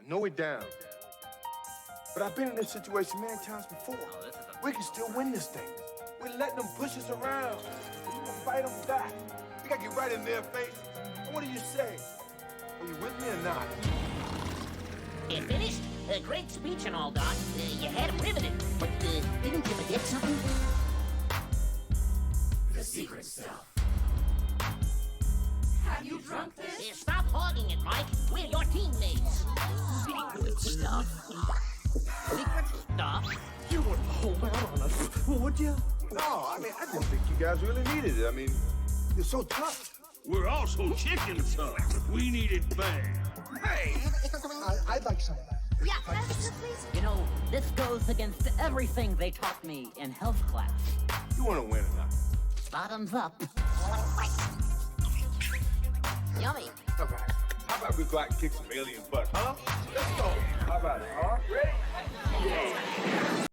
know we're down. But I've been in this situation many times before. We can still win this thing. We're letting them push us around. We're gonna fight them back. We gotta get right in their face. And what do you say? Are you with me or not? You finished? Great speech and all, Doc. You had him riveted. But didn't you forget something? The secret stuff. Have you drunk this? Stop hogging it, Mike. We're your teammates. Secret stuff. Secret stuff? You wouldn't hold out on us, would you? No, I mean, I didn't think you guys really needed it. I mean, you're so tough. We're also chicken tough. We need it bad. Hey! I'd like some of that. Yeah, please. You know, this goes against everything they taught me in health class. You want to win or not? Bottoms up. Yummy. All right. How about we go out and kick some alien butt, huh? Let's go. How about it, huh? Ready? Yeah.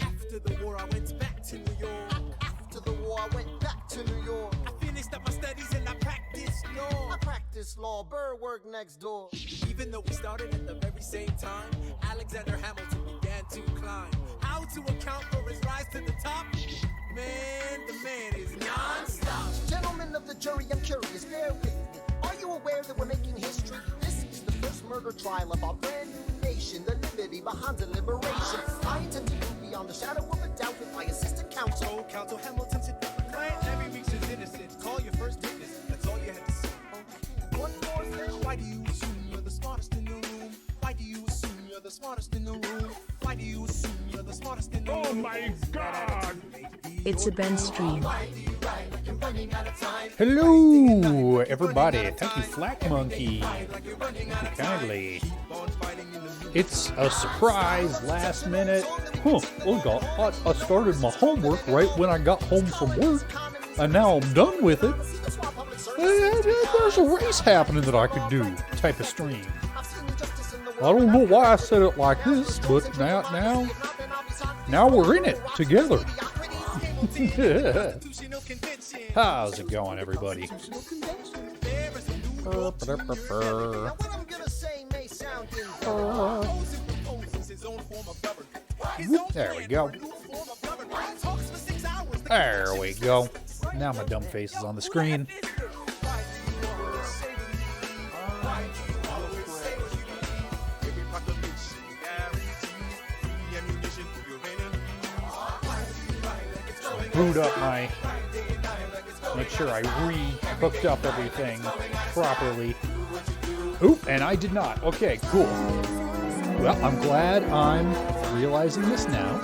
After the war, I went back to New York. After the war, I went back to New York. I finished up my studies and I practiced law. I practiced law, Burr worked next door. Even though we started at the very same time, Alexander Hamilton began to climb. How to account for his rise to the top? Man, the man is non-stop. Gentlemen of the jury, I'm curious, bear with me. Are you aware that we're making history? This is the first murder trial of our brand new nation, the liberty behind the liberation. I intend to prove beyond the shadow of a doubt with my assistant counsel. Oh, Counsel Hamilton said the client never reaches innocent. Call your first witness, that's all you had to say. One more thing, why do you assume you're the smartest in the room? Why do you assume you're the smartest in the room? Why do you assume you're the smartest in the room? Oh my God! It's a Ben stream. Hello, everybody. Thank you, Flack Monkey. Thank you kindly. It's a surprise, last minute. Look, I started my homework right when I got home from work, and now I'm done with it. There's a race happening that I could do, type of stream. I don't know why I said it like this, but now we're in it together. How's it going, everybody? There we go. There we go. Now my dumb face is on the screen. Boot up make sure I hooked up everything properly. Oop, and I did not. Okay, cool. Well, I'm glad I'm realizing this now.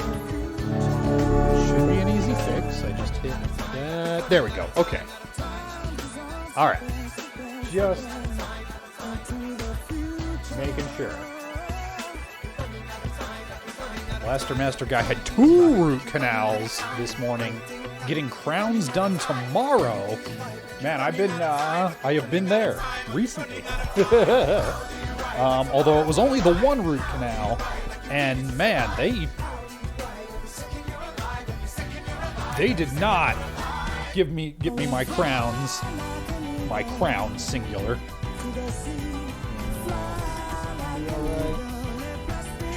Should be an easy fix. I just hit that. There we go. Okay. All right. Just making sure. Blaster Master Guy had 2 root canals this morning. Getting crowns done tomorrow. Man, I have been there recently. Although it was only the 1 root canal, and man, they did not give me my crowns. My crown singular.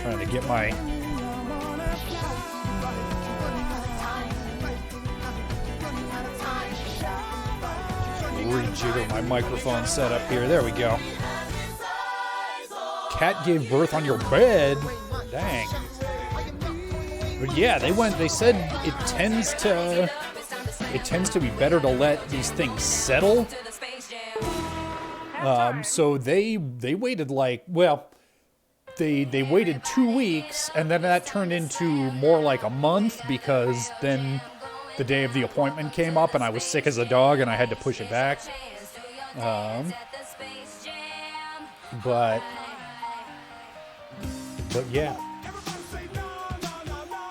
Trying to get my rejiggle my microphone setup here. There we go. Cat gave birth on your bed. Dang. But yeah, they said it tends to be better to let these things settle. So they waited they waited 2 weeks, and then that turned into more like a month, because then the day of the appointment came up and I was sick as a dog and I had to push it back. But yeah.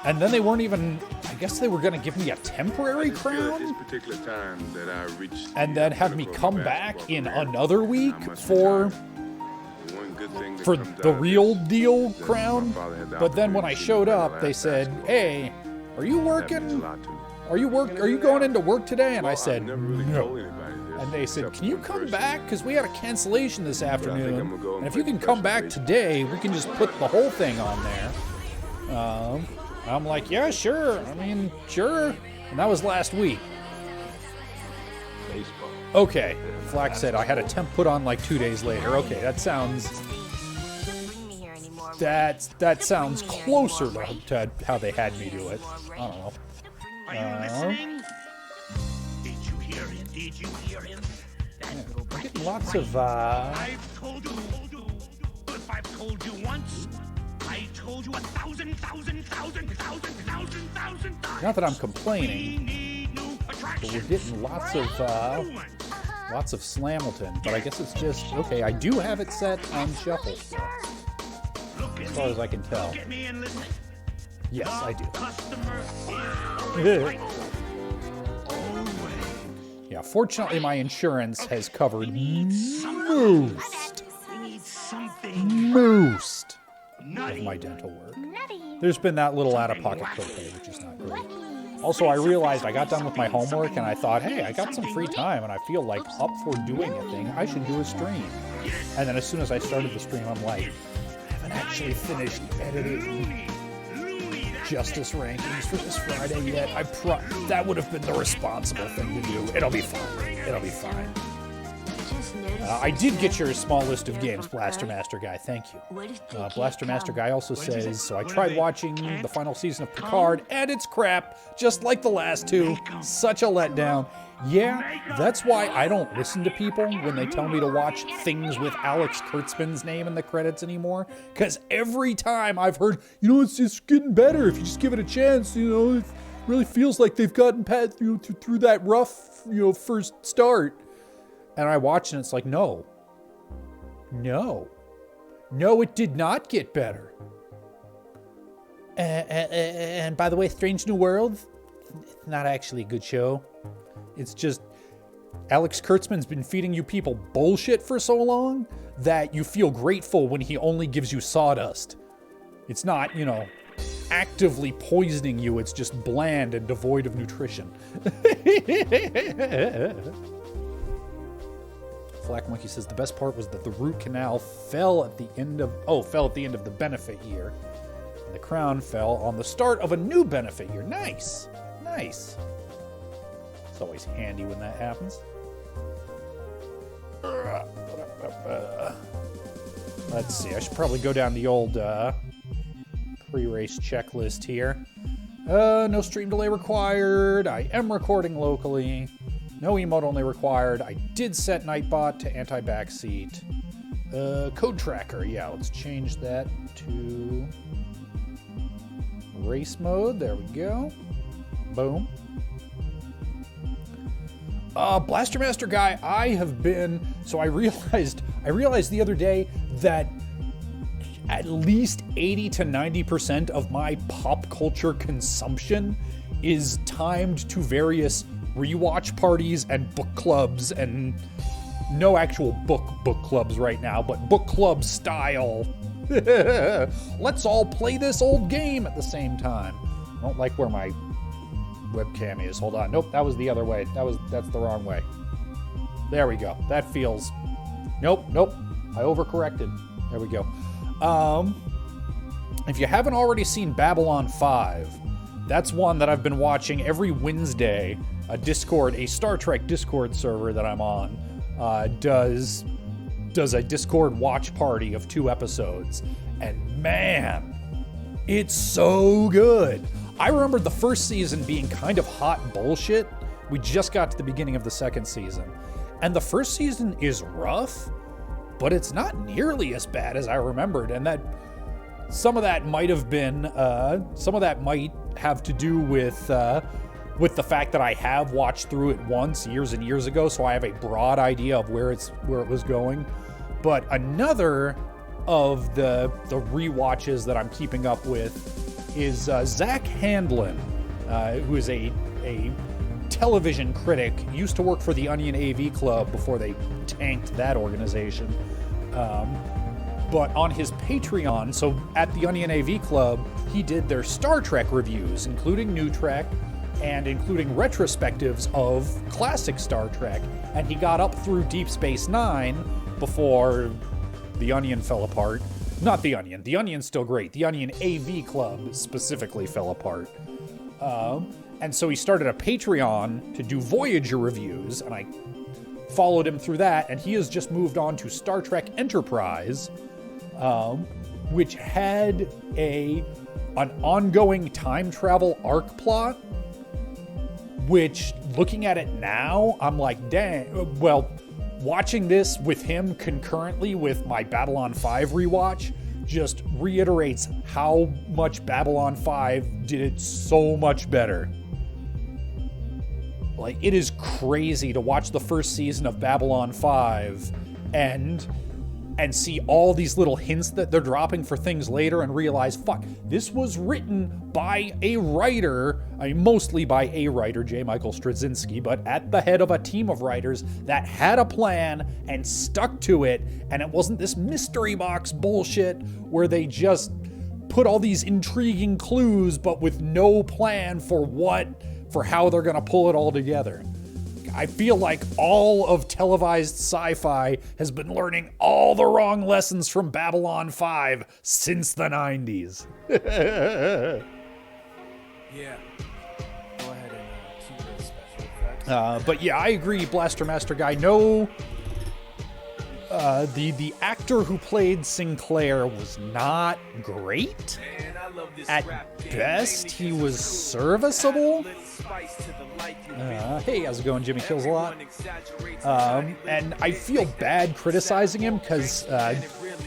And then they weren't even, I guess they were going to give me a temporary crown? This particular time that I reached, and then have me come back in another week for the real deal crown. But then when I showed up, they said, "Hey, are you working? Are you going into work today?" And I said, "No." And they said, "Can you come back? Because we had a cancellation this afternoon. And if you can come back today, we can just put the whole thing on there." I'm like, "Yeah, sure. I mean, sure." And that was last week. Okay. Flack said I had a temp put on like 2 days later. Okay, that sounds closer to how they had me do it. I don't know. Are you listening? Did you hear him? Did you hear him? I'm getting lots of I've told you. If I've told you once, I told you 1,000 times. Not that I'm complaining, but we're getting lots of Slamilton. But I guess it's just okay. I do have it set on shuffle still, as far as I can tell. Yes, I do. Yeah, fortunately, my insurance has covered most of my dental work. There's been that little out-of-pocket copay, which is not great. Also, I realized I got done with my homework, and I thought, hey, I got some free time, and I feel like up for doing a thing. I should do a stream. And then as soon as I started the stream, I'm like, I haven't actually finished editing Justice rankings for this Friday yet. That would have been the responsible thing to do. It'll be fine. It'll be fine. I did get your small list of games, Blaster Master Guy. Thank you. Blaster Master Guy also says, so I tried watching the final season of Picard, and it's crap, just like the last 2. Such a letdown. Yeah, that's why I don't listen to people when they tell me to watch things with Alex Kurtzman's name in the credits anymore. Because every time I've heard, it's just getting better if you just give it a chance. It really feels like they've gotten past, through that rough, first start. And I watch and it's like, no, it did not get better. And by the way, Strange New World, it's not actually a good show. It's just Alex Kurtzman's been feeding you people bullshit for so long that you feel grateful when he only gives you sawdust. It's not, actively poisoning you. It's just bland and devoid of nutrition. Black Monkey says the best part was that the root canal fell at the end of the benefit year. And the crown fell on the start of a new benefit year. Nice. It's always handy when that happens. Let's see. I should probably go down the old pre-race checklist here. No stream delay required. I am recording locally. No emote only required. I did set Nightbot to anti-backseat. Code tracker. Yeah, let's change that to race mode. There we go. Boom. Blaster Master Guy, I realized the other day that at least 80 to 90% of my pop culture consumption is timed to various rewatch parties and book clubs, and no actual book clubs right now, but book club style. Let's all play this old game at the same time. I don't like where my webcam is. Hold on. Nope, that was the other way. That's the wrong way. There we go. That feels... Nope. I overcorrected. There we go. If you haven't already seen Babylon 5, that's one that I've been watching every Wednesday. A Star Trek Discord server that I'm on, does a Discord watch party of 2 episodes. And man, it's so good. I remember the first season being kind of hot bullshit. We just got to the beginning of the second season. And the first season is rough, but it's not nearly as bad as I remembered. And that some of that might have been, some of that might have to do with the fact that I have watched through it once years and years ago, so I have a broad idea of where it was going. But another of the rewatches that I'm keeping up with is Zach Handlen, who is a television critic, used to work for the Onion AV Club before they tanked that organization. But on his Patreon, so at the Onion AV Club, he did their Star Trek reviews, including New Trek, and including retrospectives of classic Star Trek. And he got up through Deep Space Nine before the Onion fell apart. Not the Onion. The Onion's still great. The Onion AV Club specifically fell apart. And so he started a Patreon to do Voyager reviews, and I followed him through that, and he has just moved on to Star Trek Enterprise, which had an ongoing time travel arc plot, which, looking at it now, I'm like, dang, well, watching this with him concurrently with my Babylon 5 rewatch just reiterates how much Babylon 5 did it so much better. Like, it is crazy to watch the first season of Babylon 5 and see all these little hints that they're dropping for things later and realize, fuck, this was written by a writer, mostly by a writer, J. Michael Straczynski, but at the head of a team of writers that had a plan and stuck to it, and it wasn't this mystery box bullshit where they just put all these intriguing clues but with no plan for how they're gonna pull it all together. I feel like all of televised sci-fi has been learning all the wrong lessons from Babylon 5 since the 90s. Yeah. Go ahead and keep it special effects. But yeah, I agree, Blaster Master Guy. No, the actor who played Sinclair was not great. At best, he was serviceable. Hey, how's it going, Jimmy Kills a Lot? And I feel bad criticizing him because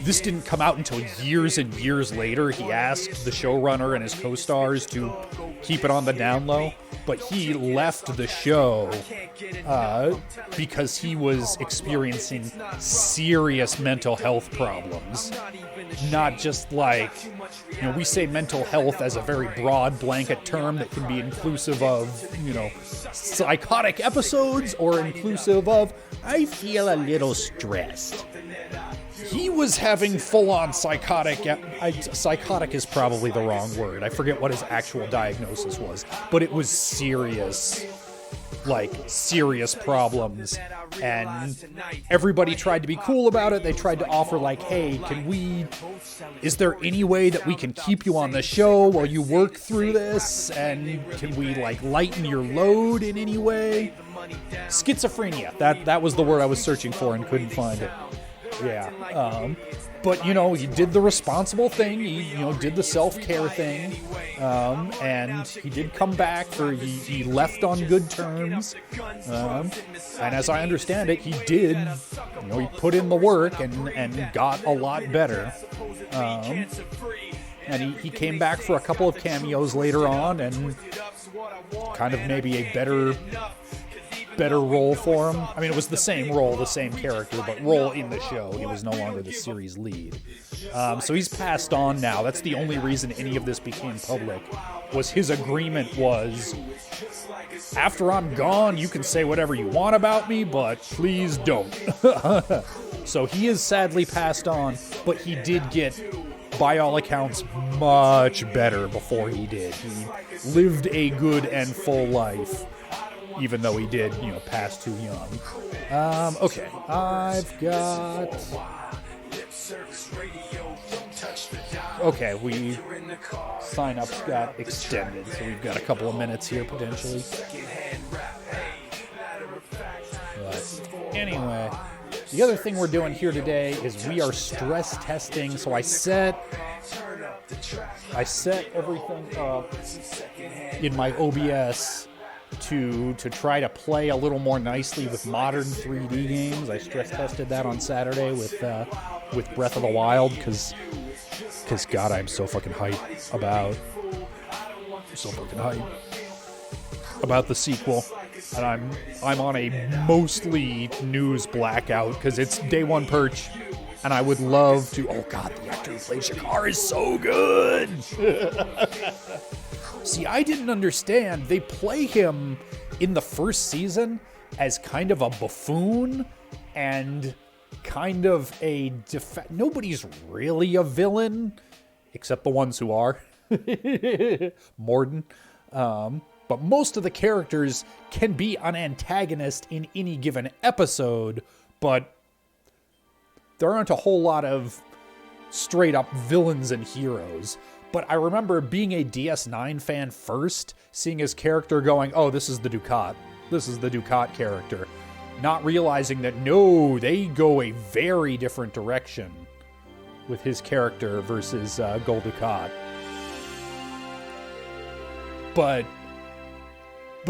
this didn't come out until years and years later. He asked the showrunner and his co-stars to keep it on the down low, but he left the show because he was experiencing serious mental health problems. Not just like, we say mental health as a very broad blanket term that can be inclusive of, psychotic episodes or inclusive of, I feel a little stressed. He was having full-on psychotic. Psychotic is probably the wrong word. I forget what his actual diagnosis was, but it was serious. Serious problems, and everybody tried to be cool about it. They tried to offer hey, is there any way that we can keep you on the show while you work through this, and can we lighten your load in any way? Schizophrenia, that was the word I was searching for and couldn't find it. Yeah. But, he did the responsible thing. He, did the self-care thing. And he did come back, he left on good terms. And as I understand it, he did, he put in the work and got a lot better. And he came back for a couple of cameos later on and kind of maybe a better better role for him. I mean, it was the same role, the same character, but role in the show. He was no longer the series lead. So he's passed on now. That's the only reason any of this became public, was his agreement was, after I'm gone, you can say whatever you want about me, but please don't. So he is sadly passed on, but he did get, by all accounts, much better before he did. He lived a good and full life, even though he did, pass too young. Okay, I've got... Okay, sign-ups got extended, so we've got a couple of minutes here, potentially. But anyway, the other thing we're doing here today is we are stress testing, so I set everything up in my OBS to try to play a little more nicely with modern 3D games. I stress tested that on Saturday with Breath of the Wild, because God, I'm so fucking hyped about the sequel, and I'm on a mostly news blackout because it's day one perch, and I would love to. Oh God, the actor who plays Shakar is so good. See, I didn't understand. They play him in the first season as kind of a buffoon and kind of a nobody's really a villain except the ones who are. Morden. But most of the characters can be an antagonist in any given episode, but there aren't a whole lot of straight up villains and heroes. But I remember being a DS9 fan first, seeing his character going, oh, this is the Ducat. This is the Ducat character. Not realizing that, no, they go a very different direction with his character versus Gul Dukat. But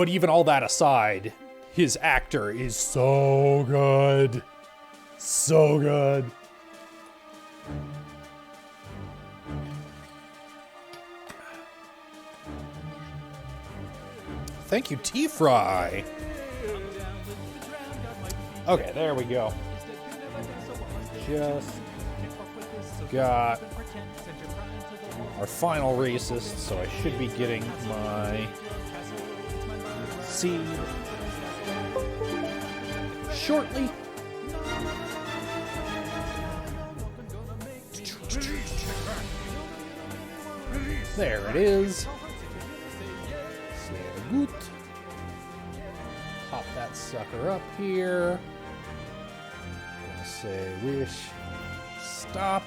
even all that aside, his actor is so good. So good. Thank you, T-Fry. Okay, there we go. Just got our final racist, so I should be getting my seed shortly. There it is. Sehr gut. Pop that sucker up here. Say wish. Stop.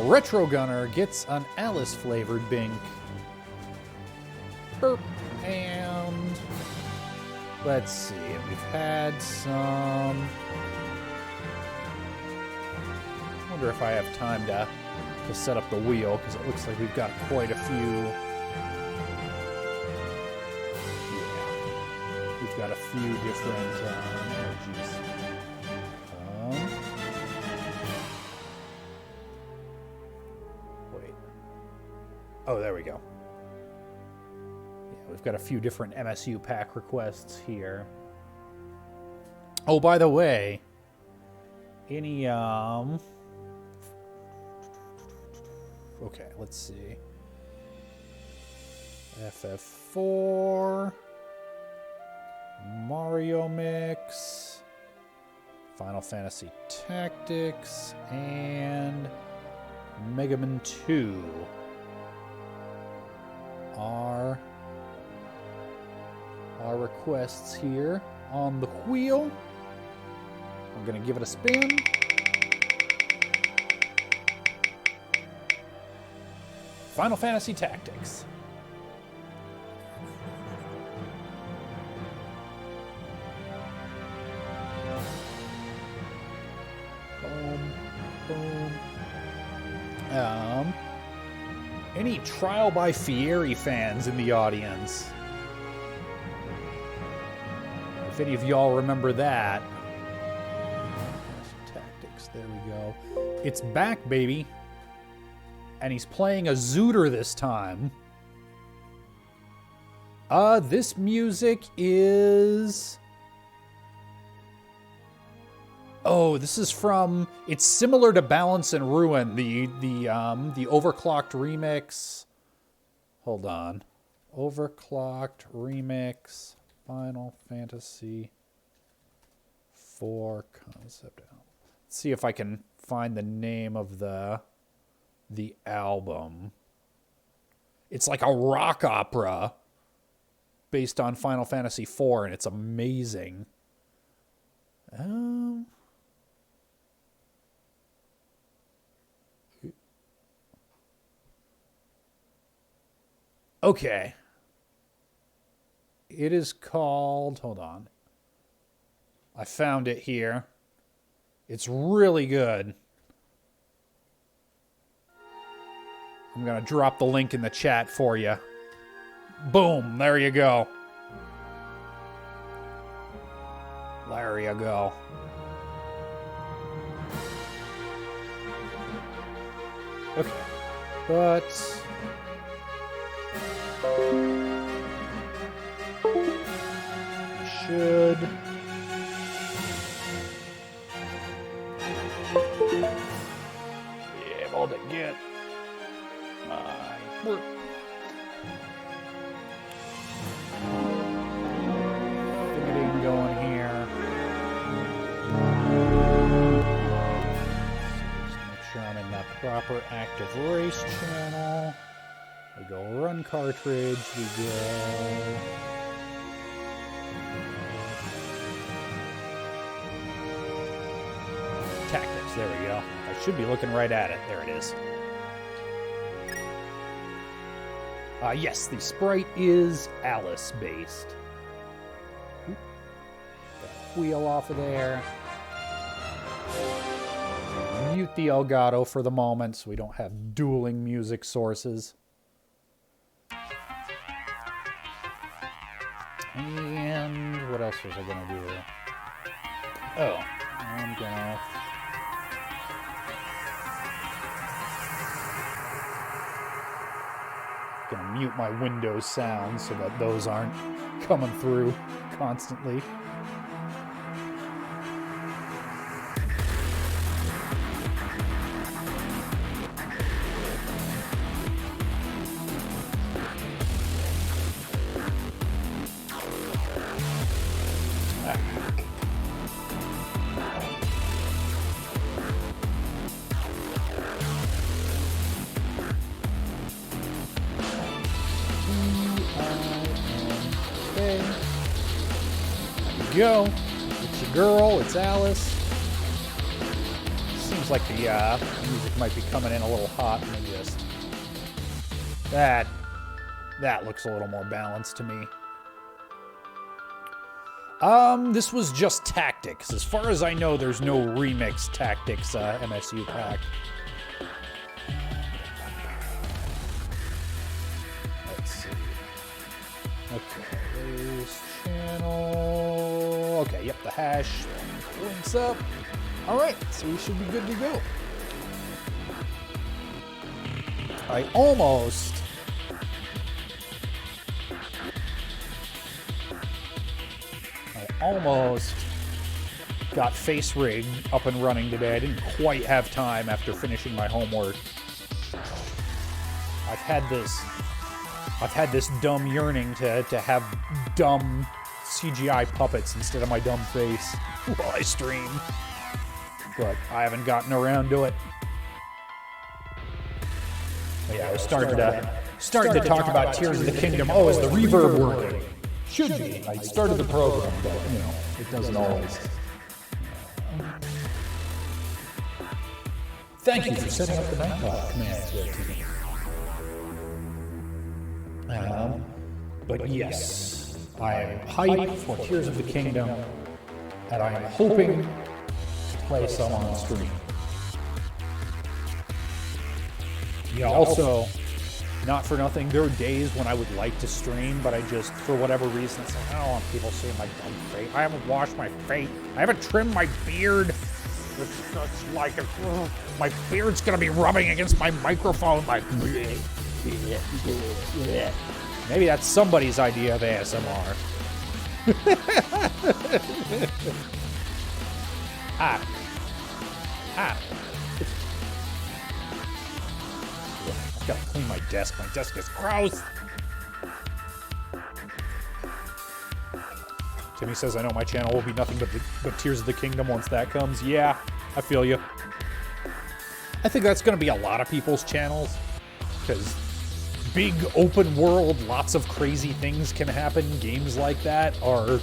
Retro Gunner gets an Alice flavored Bink. Burp. And let's see. We've had some. I wonder if I have time to set up the wheel, because it looks like we've got quite a few. Yeah, we've got a few different. Oh, geez. Wait. Oh, there we go. Yeah, we've got a few different MSU pack requests here. Oh, by the way, any okay, let's see. FF4, Mario Mix, Final Fantasy Tactics, and Mega Man 2 are our requests here on the wheel. We're going to give it a spin. Final Fantasy Tactics. Boom, boom. Any Trial by Fieri fans in the audience? If any of y'all remember that. Tactics, there we go. It's back, baby. And he's playing a Zooter this time. This music is Oh, this is from. It's similar to Balance and Ruin, the overclocked remix. Hold on, overclocked remix, Final Fantasy 4 concept album. Let's see if I can find the name of the album. It's like a rock opera based on Final Fantasy 4, and it's amazing. Okay. It is called, hold on. I found it here. It's really good. I'm going to drop the link in the chat for you. Boom, there you go. There you go. Okay. But should be able to get my work. Fitting going here. Just make sure I'm in the proper active race channel. We go run cartridge, we go tactics, there we go. I should be looking right at it. There it is. Yes, the sprite is Alice based. Oop. Got wheel off of there. Mute the Elgato for the moment so we don't have dueling music sources. And what else was I gonna do? Oh, I'm gonna mute my Windows sounds so that those aren't coming through constantly. Go. It's your girl, it's Alice. Seems like the music might be coming in a little hot. Let me just... That looks a little more balanced to me. This was just Tactics. As far as I know, there's no remix Tactics MSU pack. Let's see. Okay, there's channel. Okay, yep, the hash links up. All right, so we should be good to go. I almost got Face Rig up and running today. I didn't quite have time after finishing my homework. I've had this dumb yearning to have dumb CGI puppets instead of my dumb face while I stream. But I haven't gotten around to it. But yeah, I was starting to talk about Tears of the Kingdom. Oh, is the reverb working? Should be. I started the program, but you know, it doesn't always. Thank you for setting up the Nightbot commands there, team. But yes, I am hyped for Tears of the Kingdom, and I am hoping to play some on stream. Yeah, also, not for nothing, there are days when I would like to stream, but I just, for whatever reason, it's like, I don't want people seeing my dumb face. I haven't washed my face. I haven't trimmed my beard. It's like, my beard's gonna be rubbing against my microphone like... Maybe that's somebody's idea of ASMR. Ah. I've got to clean my desk. My desk is gross. Timmy says, I know my channel will be nothing but Tears of the Kingdom once that comes. Yeah, I feel you. I think that's going to be a lot of people's channels. Because big open world, lots of crazy things can happen. Games like that are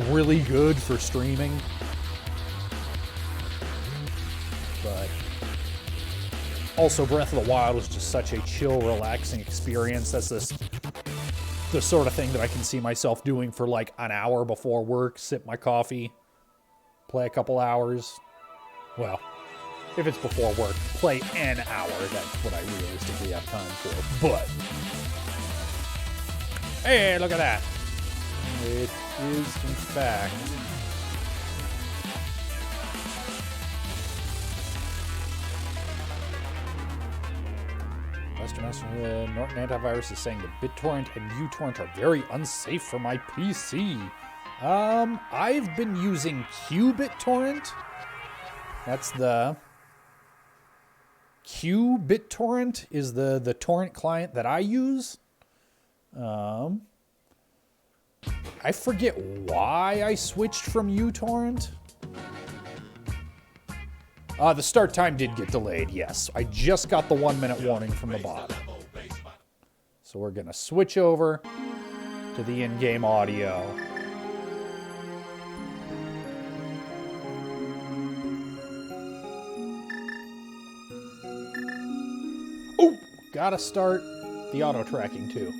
really good for streaming. But also Breath of the Wild was just such a chill, relaxing experience. That's the sort of thing that I can see myself doing for like an hour before work, sip my coffee, play a couple hours. Well, if it's before work, play an hour. That's what I realistically have time for. But, hey, look at that. It is, in fact, Norton Antivirus is saying that BitTorrent and uTorrent are very unsafe for my PC. I've been using QBitTorrent. That's the QBitTorrent is the torrent client that I use. I forget why I switched from uTorrent. The start time did get delayed, yes. I just got the 1-minute warning from the bot. So we're gonna switch over to the in-game audio. Oh, gotta start the auto tracking too.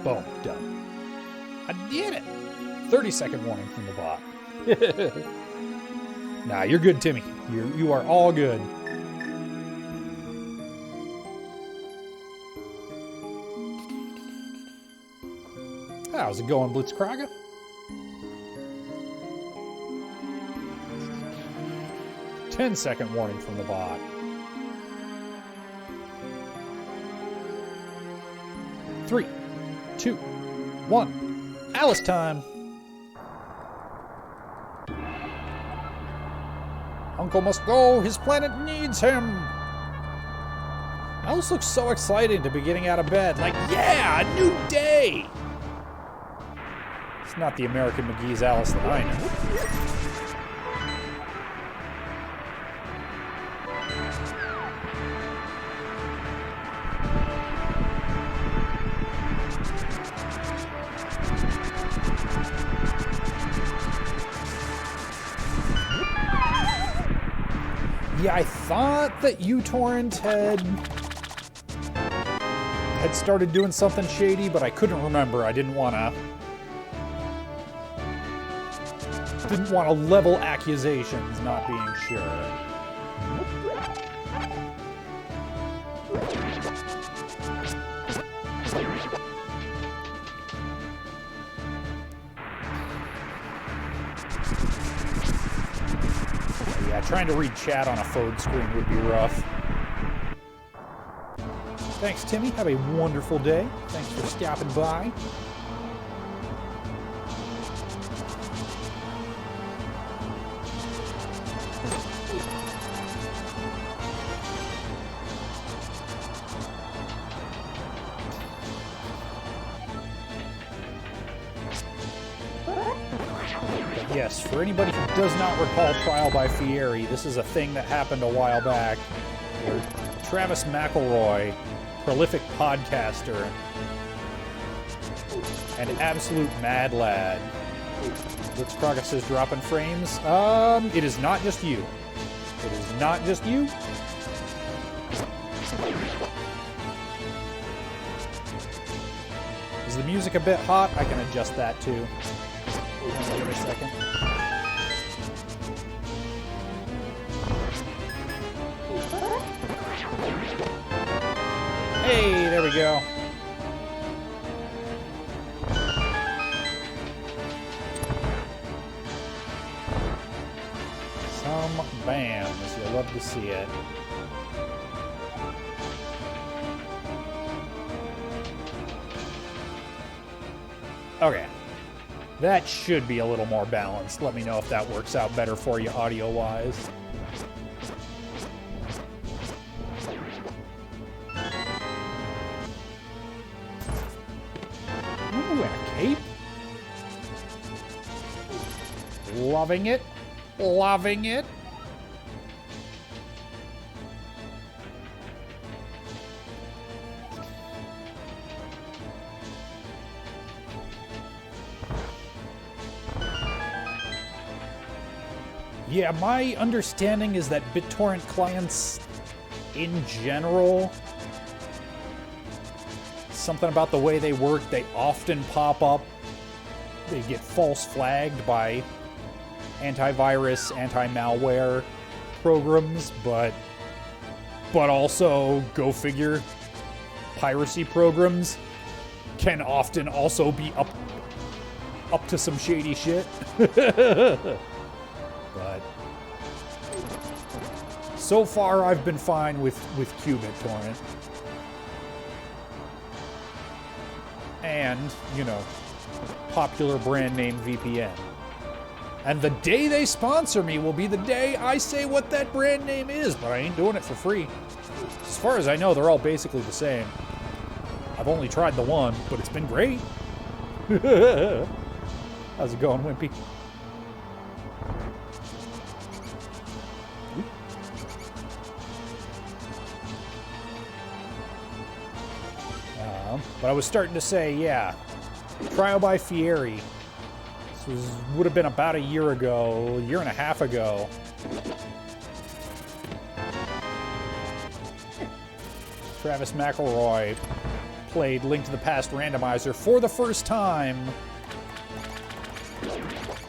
Boom, done. I did it! 30-second warning from the bot. Nah, you're good, Timmy. You are all good. How's it going, Blitzkraga? Ten-second warning from the bot. 3, 2, 1. Alice time. Uncle must go. His planet needs him. Alice looks so excited to be getting out of bed. Like, yeah, a new day. It's not the American McGee's Alice that I know. Yeah, I thought that uTorrent had started doing something shady, but I couldn't remember. I didn't want to level accusations, not being sure. Yeah, trying to read chat on a phone screen would be rough. Thanks, Timmy. Have a wonderful day. Thanks for stopping by. Yes, for anybody who does not recall Trial by Fieri, this is a thing that happened a while back where Travis McElroy, prolific podcaster, an absolute mad lad. Looks progress is dropping frames. It is not just you. It is not just you. Is the music a bit hot? I can adjust that too. Give me a second. Hey, there we go. Some BAMs. You'll love to see it. Okay. That should be a little more balanced. Let me know if that works out better for you audio-wise. Ooh, and a cape. Loving it. Loving it. Yeah, my understanding is that BitTorrent clients, in general, something about the way they work, they often pop up. They get false flagged by antivirus, anti-malware programs, but also, go figure, piracy programs can often also be up to some shady shit. But so far, I've been fine with BitTorrent. And, you know, popular brand name VPN. And the day they sponsor me will be the day I say what that brand name is, but I ain't doing it for free. As far as I know, they're all basically the same. I've only tried the one, but it's been great. How's it going, Wimpy? But I was starting to say, yeah, Trial by Fieri. This would have been about a year ago, a year and a half ago. Travis McElroy played Link to the Past Randomizer for the first time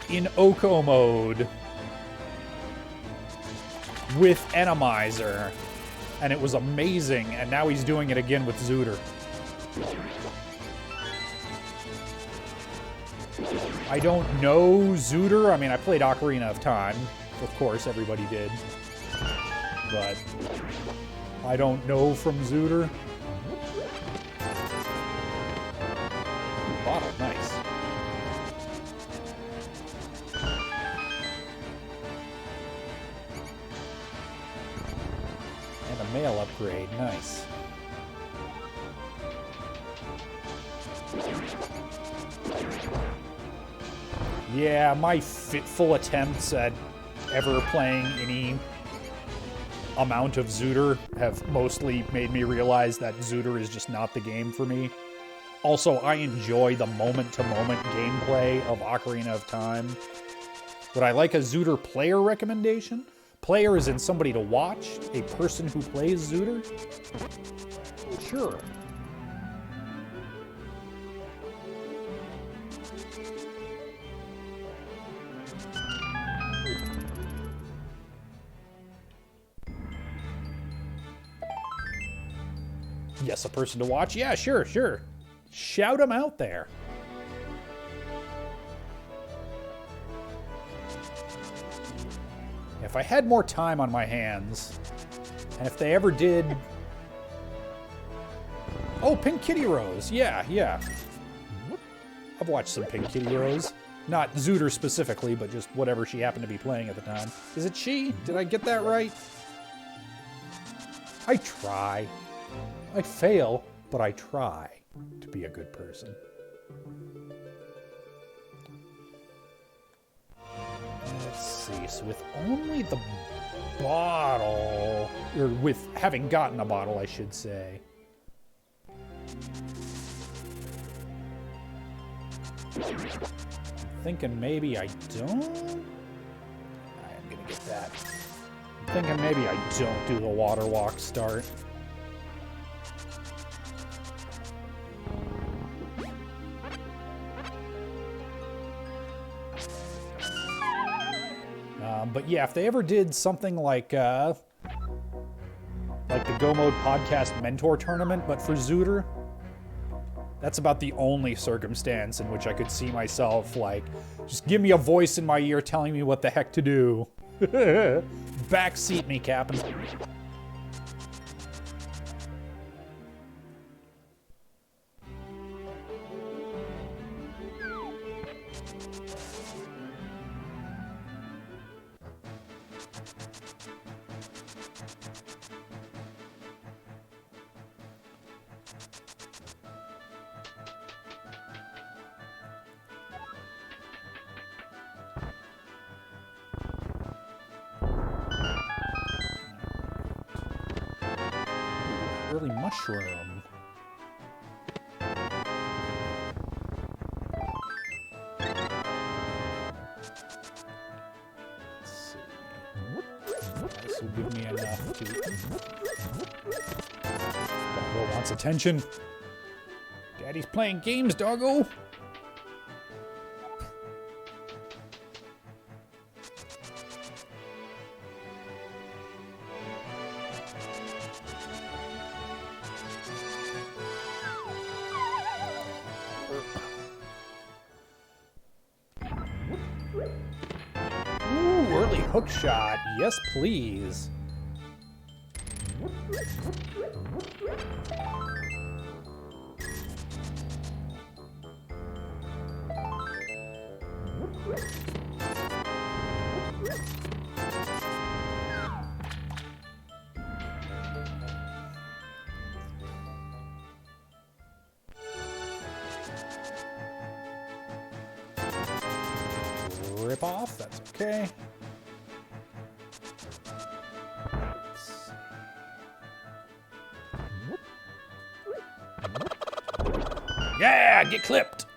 in Oko mode with Enemizer, and it was amazing, and now he's doing it again with Zooter. I don't know Zooter. I mean, I played Ocarina of Time. Of course, everybody did. But I don't know from Zooter. Bottle, nice. And a mail upgrade, nice. Yeah, my fitful attempts at ever playing any amount of Zooter have mostly made me realize that Zooter is just not the game for me. Also, I enjoy the moment-to-moment gameplay of Ocarina of Time. Would I like a Zooter player recommendation? Player is in somebody to watch? A person who plays Zooter? Sure. Yes, a person to watch? Yeah, sure, sure. Shout them out there. If I had more time on my hands, and if they ever did... Oh, Pink Kitty Rose. Yeah, yeah. I've watched some Pink Kitty Rose. Not Zooter specifically, but just whatever she happened to be playing at the time. Is it she? Did I get that right? I try. I fail, but I try to be a good person. Let's see, so with only the bottle, or with having gotten a bottle, I should say. I'm thinking maybe I don't? I'm gonna get that. I'm thinking maybe I don't do the water walk start. But yeah, if they ever did something like the Go Mode Podcast Mentor Tournament, but for Zooter, that's about the only circumstance in which I could see myself, like, just give me a voice in my ear telling me what the heck to do. Backseat me, Captain. mushroom. Let's see. This will give me enough to... Doggo wants attention. Daddy's playing games, Doggo. Ooh, early hook shot. Yes, please. Rip off, that's okay. Yeah, get clipped.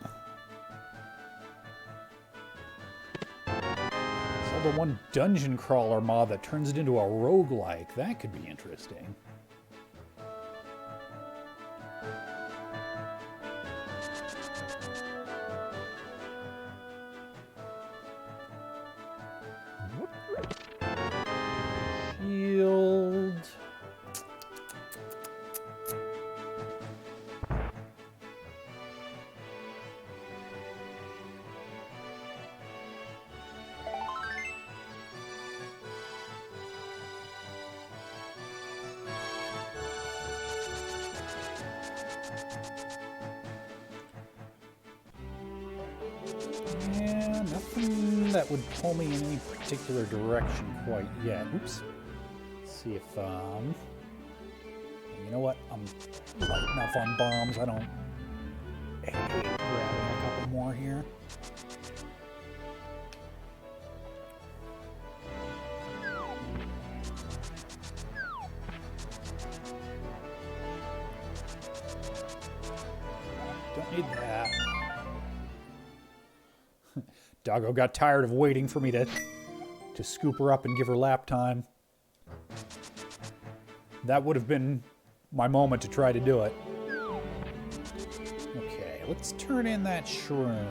Saw the one dungeon crawler mob that turns it into a roguelike. That could be interesting. Shield. Yeah, nothing that would pull me in any particular direction quite yet. Oops. Let's see if, you know what? I'm light enough on bombs. I don't hate grabbing a couple more here. Don't need that. Doggo got tired of waiting for me to scoop her up and give her lap time. That would have been my moment to try to do it. Okay, let's turn in that shroom.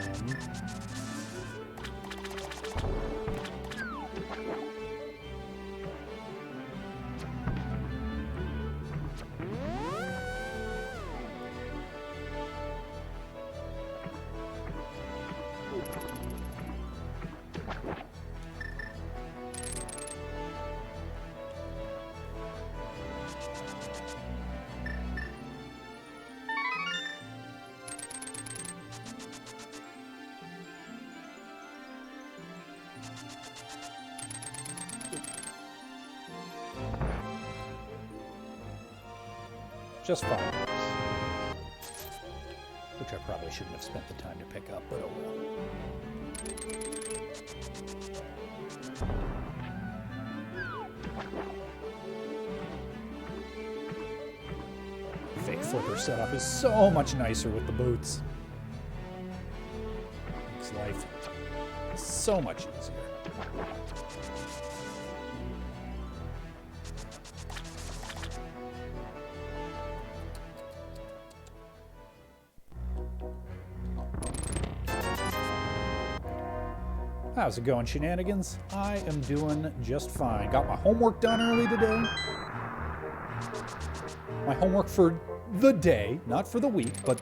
Just 5 bucks. Which I probably shouldn't have spent the time to pick up, but oh well. Fake flipper setup is so much nicer with the boots. Makes life so much easier. How's it going, shenanigans? I am doing just fine. Got my homework done early today. My homework for the day, not for the week, but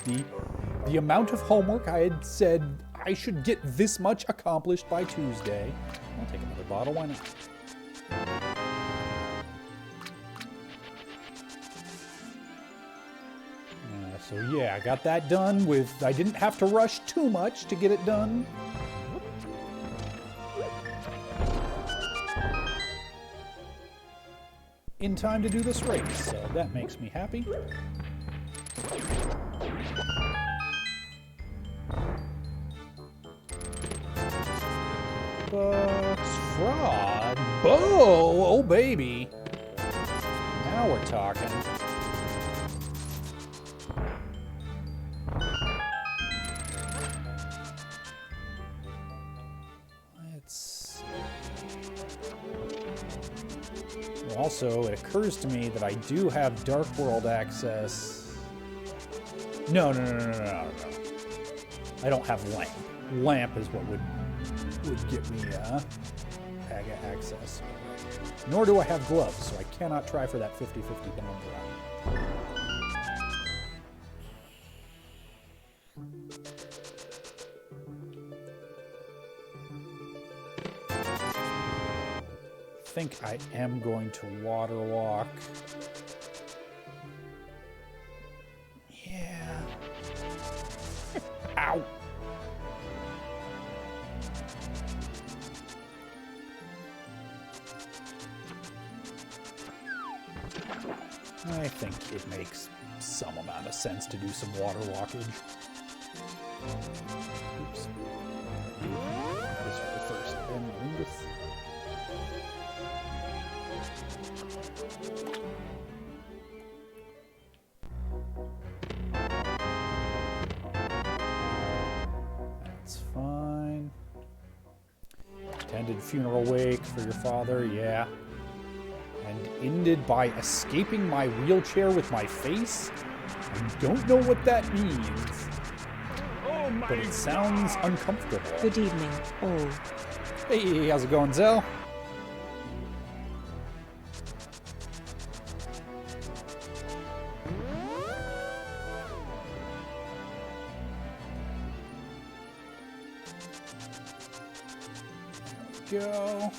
the amount of homework I had said I should get this much accomplished by Tuesday. I'll take another bottle, why not? So yeah, I got that done with, I didn't have to rush too much to get it done. In time to do this race, so that makes me happy. Bucks, fraud, Bo, oh baby. Now we're talking. Also, it occurs to me that I do have Dark World access. No. I don't have Lamp. Lamp is what would get me access. Nor do I have Gloves, so I cannot try for that 50-50 down drop. I think I am going to water walk. Yeah. Ow. I think it makes some amount of sense to do some water walkage. Oops. This way first, and Lingus. That's fine. Attended funeral wake for your father, yeah. And ended by escaping my wheelchair with my face? I don't know what that means. But it sounds uncomfortable. Good evening, all. Hey, how's it going, Zell? There we go.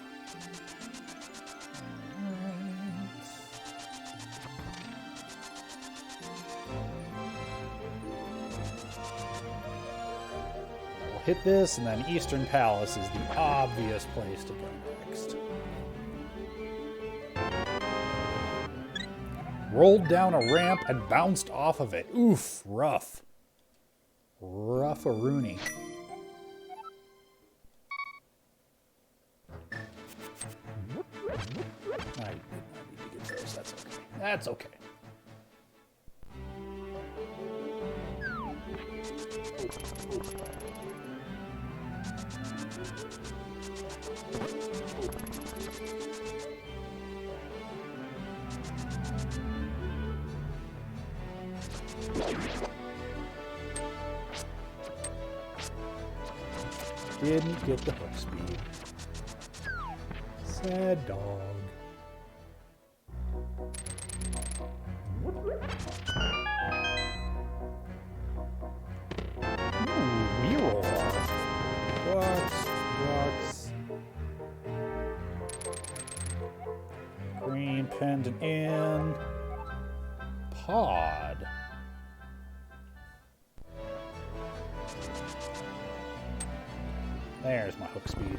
Hit this, and then Eastern Palace is the obvious place to go next. Rolled down a ramp and bounced off of it. Oof, rough. Rough-a-rooney. I need to get those, that's okay. That's okay. Didn't get the hook speed. Sad dog. Ooh, mirror. Rocks. Green pendant in. Pod. There's my hook speed.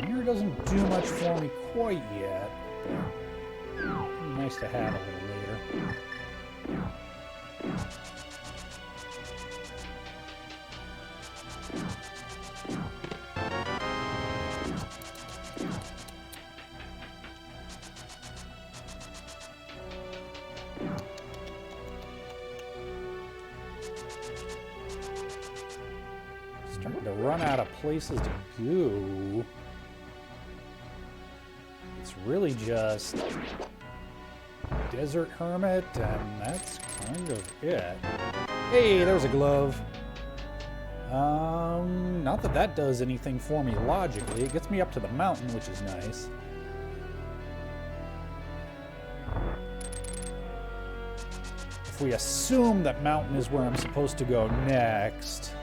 Mirror doesn't do much for me quite yet. Nice to have a little later. Starting to run out of places to go. It's really just Desert Hermit, and that's kind of it. Hey, there's a glove. Not that that does anything for me logically. It gets me up to the mountain, which is nice. If we assume that mountain is where I'm supposed to go next,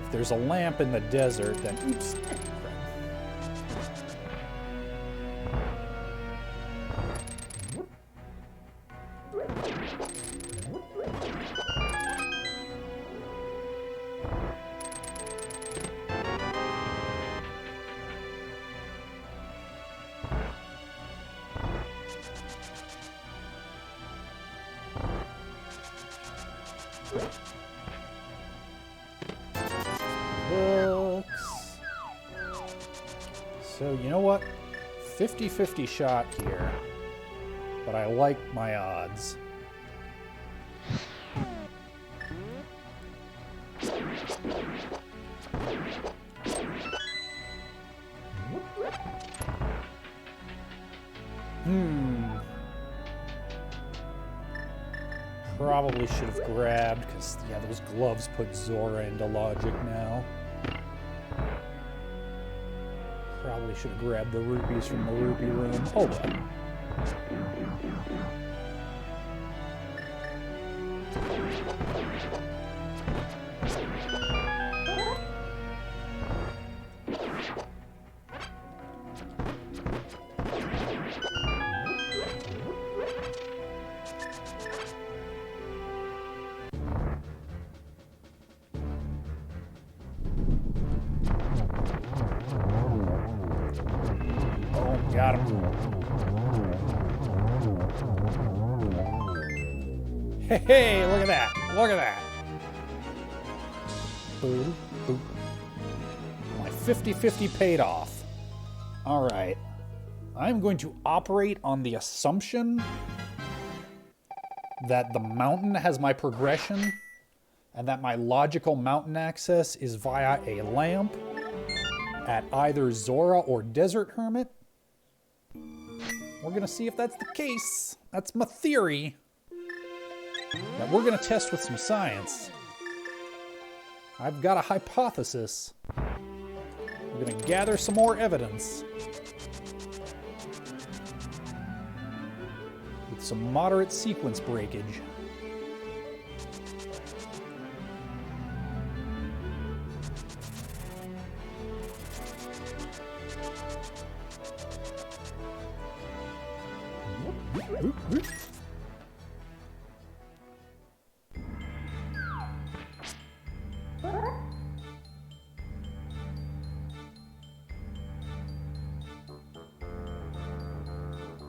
if there's a lamp in the desert, then oops. So, you know what? 50-50 shot here. But I like my odds. Probably should have grabbed, because, yeah, those gloves put Zora into logic now. Probably should have grabbed the rupees from the rupee room. Oh well. Got him. Hey, look at that. Look at that. Boom, boom. My 50-50 paid off. All right. I'm going to operate on the assumption that the mountain has my progression and that my logical mountain access is via a lamp at either Zora or Desert Hermit. We're gonna see if that's the case. That's my theory. That we're gonna test with some science. I've got a hypothesis. We're gonna gather some more evidence. With some moderate sequence breakage.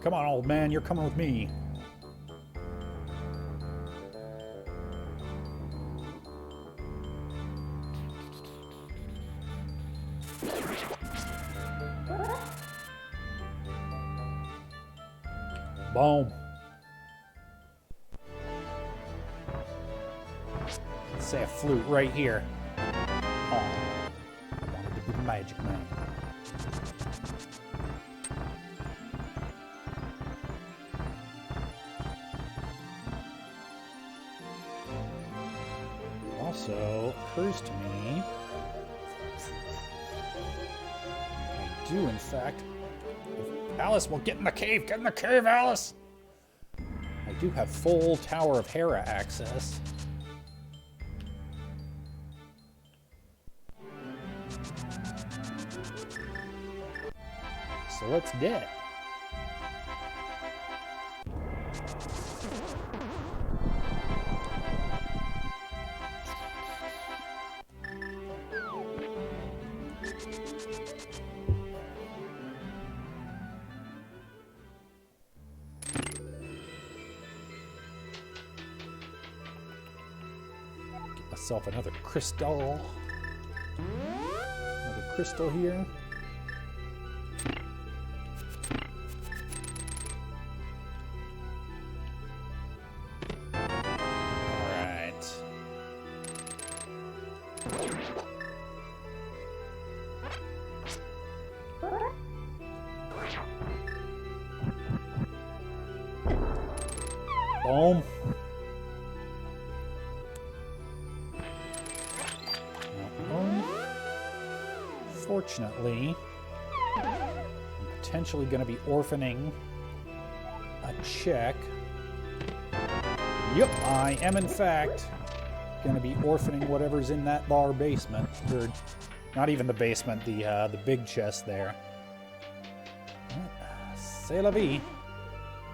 Come on, old man, you're coming with me. Boom. Let's say a flute right here. Oh, I wanted to be the magic man. Also occurs to me, I do in fact, if Alice will get in the cave, Alice! I do have full Tower of Hera access. So let's do it. Myself another crystal. Another crystal here. Alright. Boom. Unfortunately, I'm potentially going to be orphaning a check. Yep, I am in fact going to be orphaning whatever's in that bar basement. Or not even the basement, the big chest there. C'est la vie.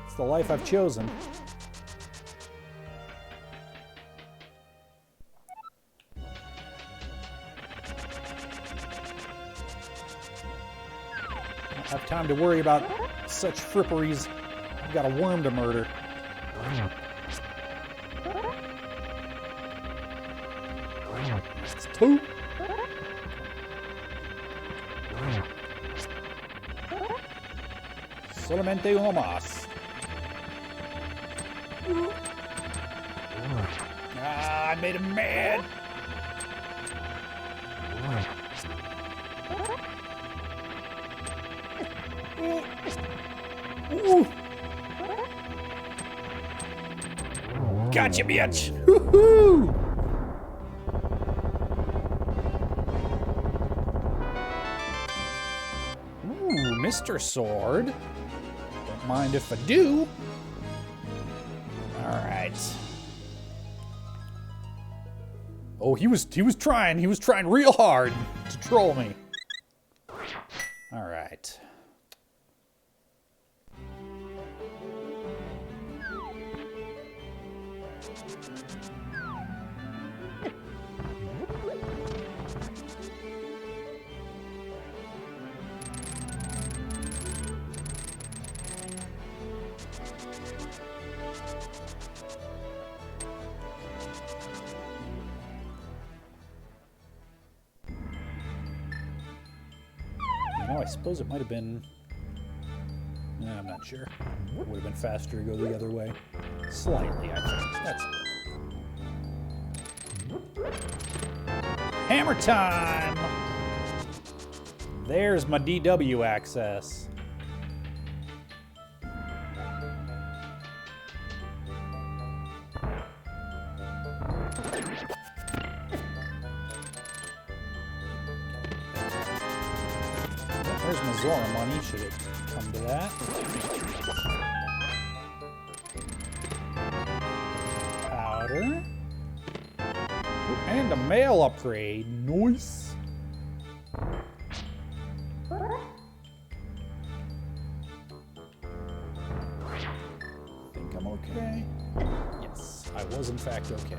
It's the life I've chosen. Have time to worry about such fripperies. I've got a worm to murder. It's two. Solamente uno más. Ah, I made him mad. Ooh. Gotcha, bitch. Woohoo! Ooh, Mr. Sword. Don't mind if I do. All right. Oh, he was trying real hard to troll me. All right. I suppose it might have been... Nah, I'm not sure. It would have been faster to go the other way. Slightly, I think. That's... Hammer time! There's my DW access. There's my Zora money, should it come to that. Powder. And a mail upgrade. Nice. Think I'm okay? Yes, I was in fact okay.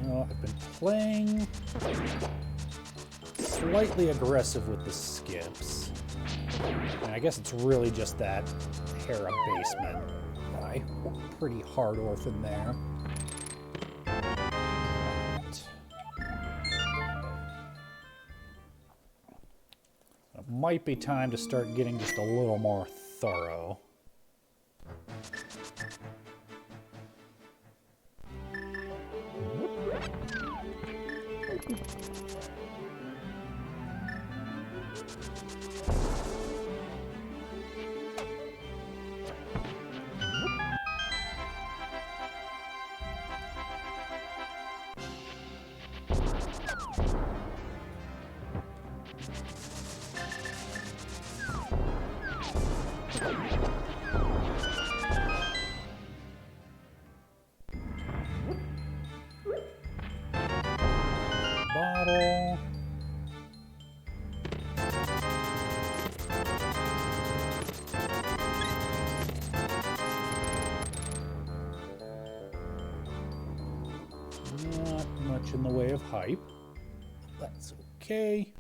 Well, I've been playing slightly aggressive with the skips. And I guess it's really just that Hera basement. I pretty hard orphan there. Right. It might be time to start getting just a little more thorough. Bottle. Not much in the way of hype. That's okay.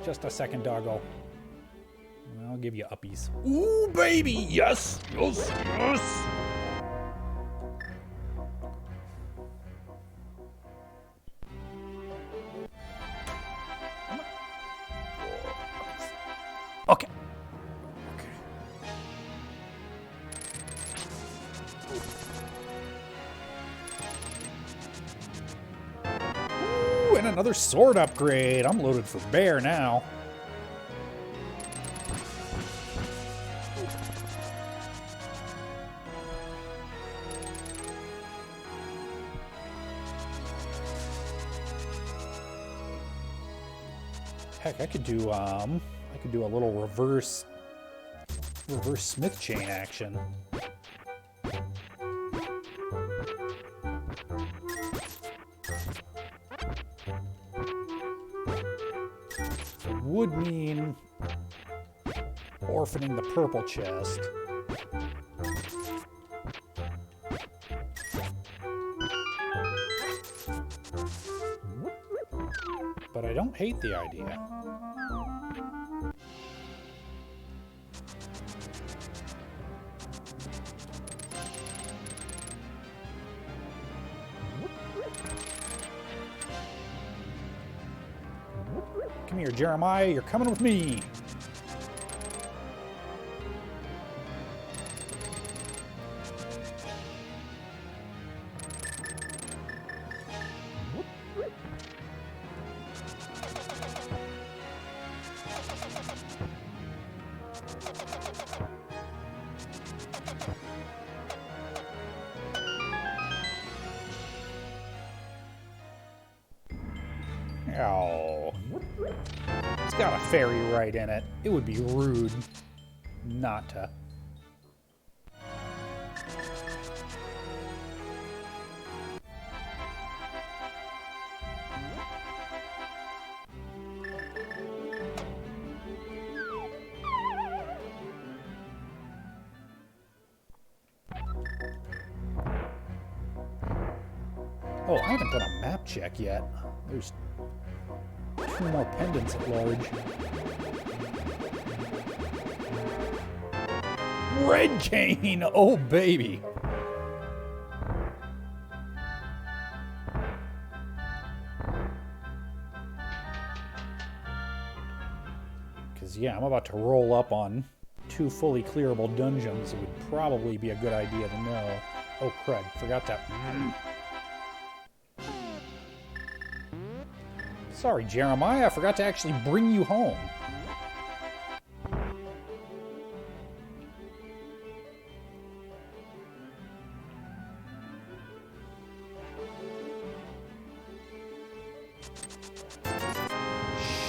Just a second, doggo. I'll give you uppies. Ooh, baby! Yes! Yes! Yes! Okay. Okay. Ooh, and another sword upgrade. I'm loaded for bear now. Heck, I could do a little reverse Smith chain action. It would mean orphaning the purple chest. But I don't hate the idea. Come here, Jeremiah, you're coming with me. Oh. It's got a fairy right in it. It would be rude not to. Oh, I haven't done a map check yet. There's 2 more pendants at large. Red cane! Oh, baby! Because, yeah, I'm about to roll up on 2 fully clearable dungeons. It would probably be a good idea to know. Oh, crud. Forgot that. Sorry, Jeremiah, I forgot to actually bring you home.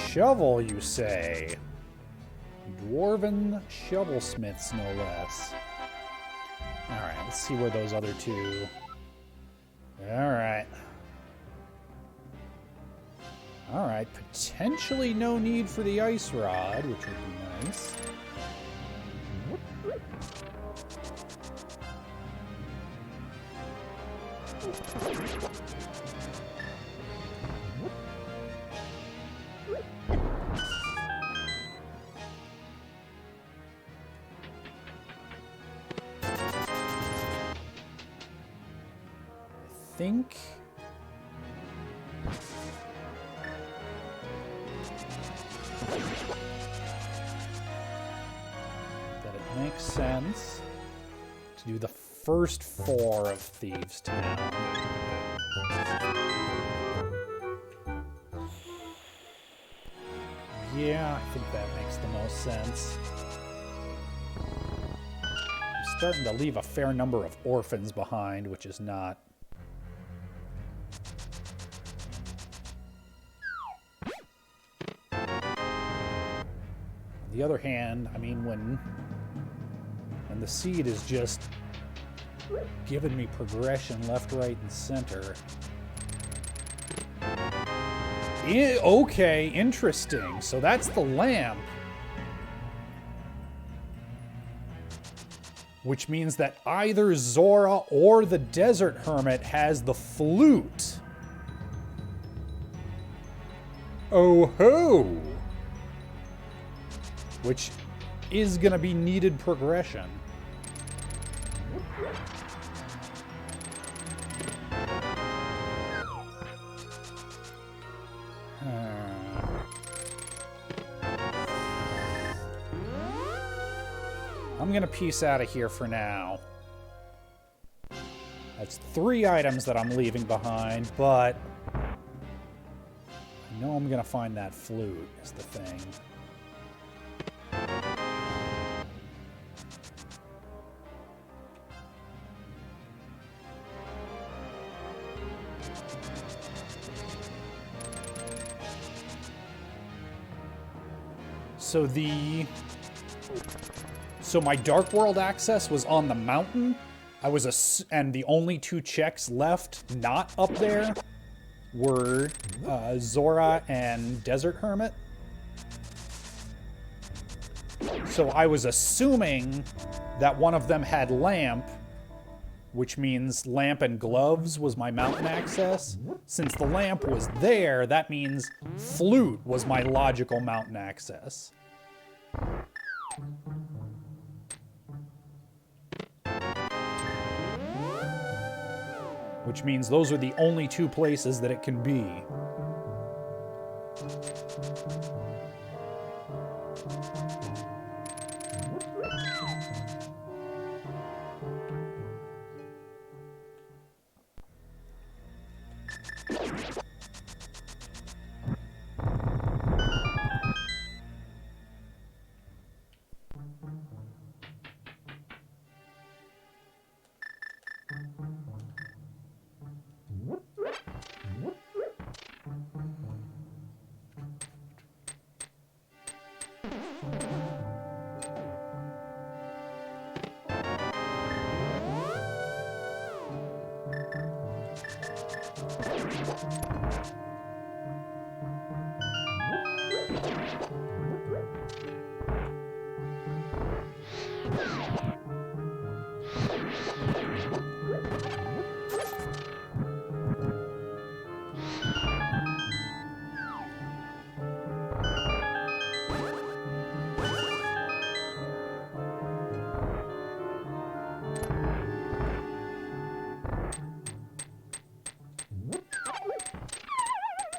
Shovel, you say? Dwarven shovel-smiths, no less. Alright, let's see where those other 2... Alright. Alright, potentially no need for the ice rod, which would be nice. I think... that it makes sense to do the first 4 of Thieves' Town. Yeah, I think that makes the most sense. I'm starting to leave a fair number of orphans behind, which is not... On the other hand, I mean, when the seed is just giving me progression left, right, and center. Okay, interesting. So that's the lamp. Which means that either Zora or the Desert Hermit has the flute. Oh ho! Which is going to be needed progression. I'm going to peace out of here for now. That's 3 items that I'm leaving behind, but I know I'm going to find that flute is the thing. So my Dark World access was on the mountain. And the only two checks left not up there were Zora and Desert Hermit. So I was assuming that one of them had Lamp, which means Lamp and Gloves was my mountain access. Since the Lamp was there, that means Flute was my logical mountain access. Which means those are the only two places that it can be.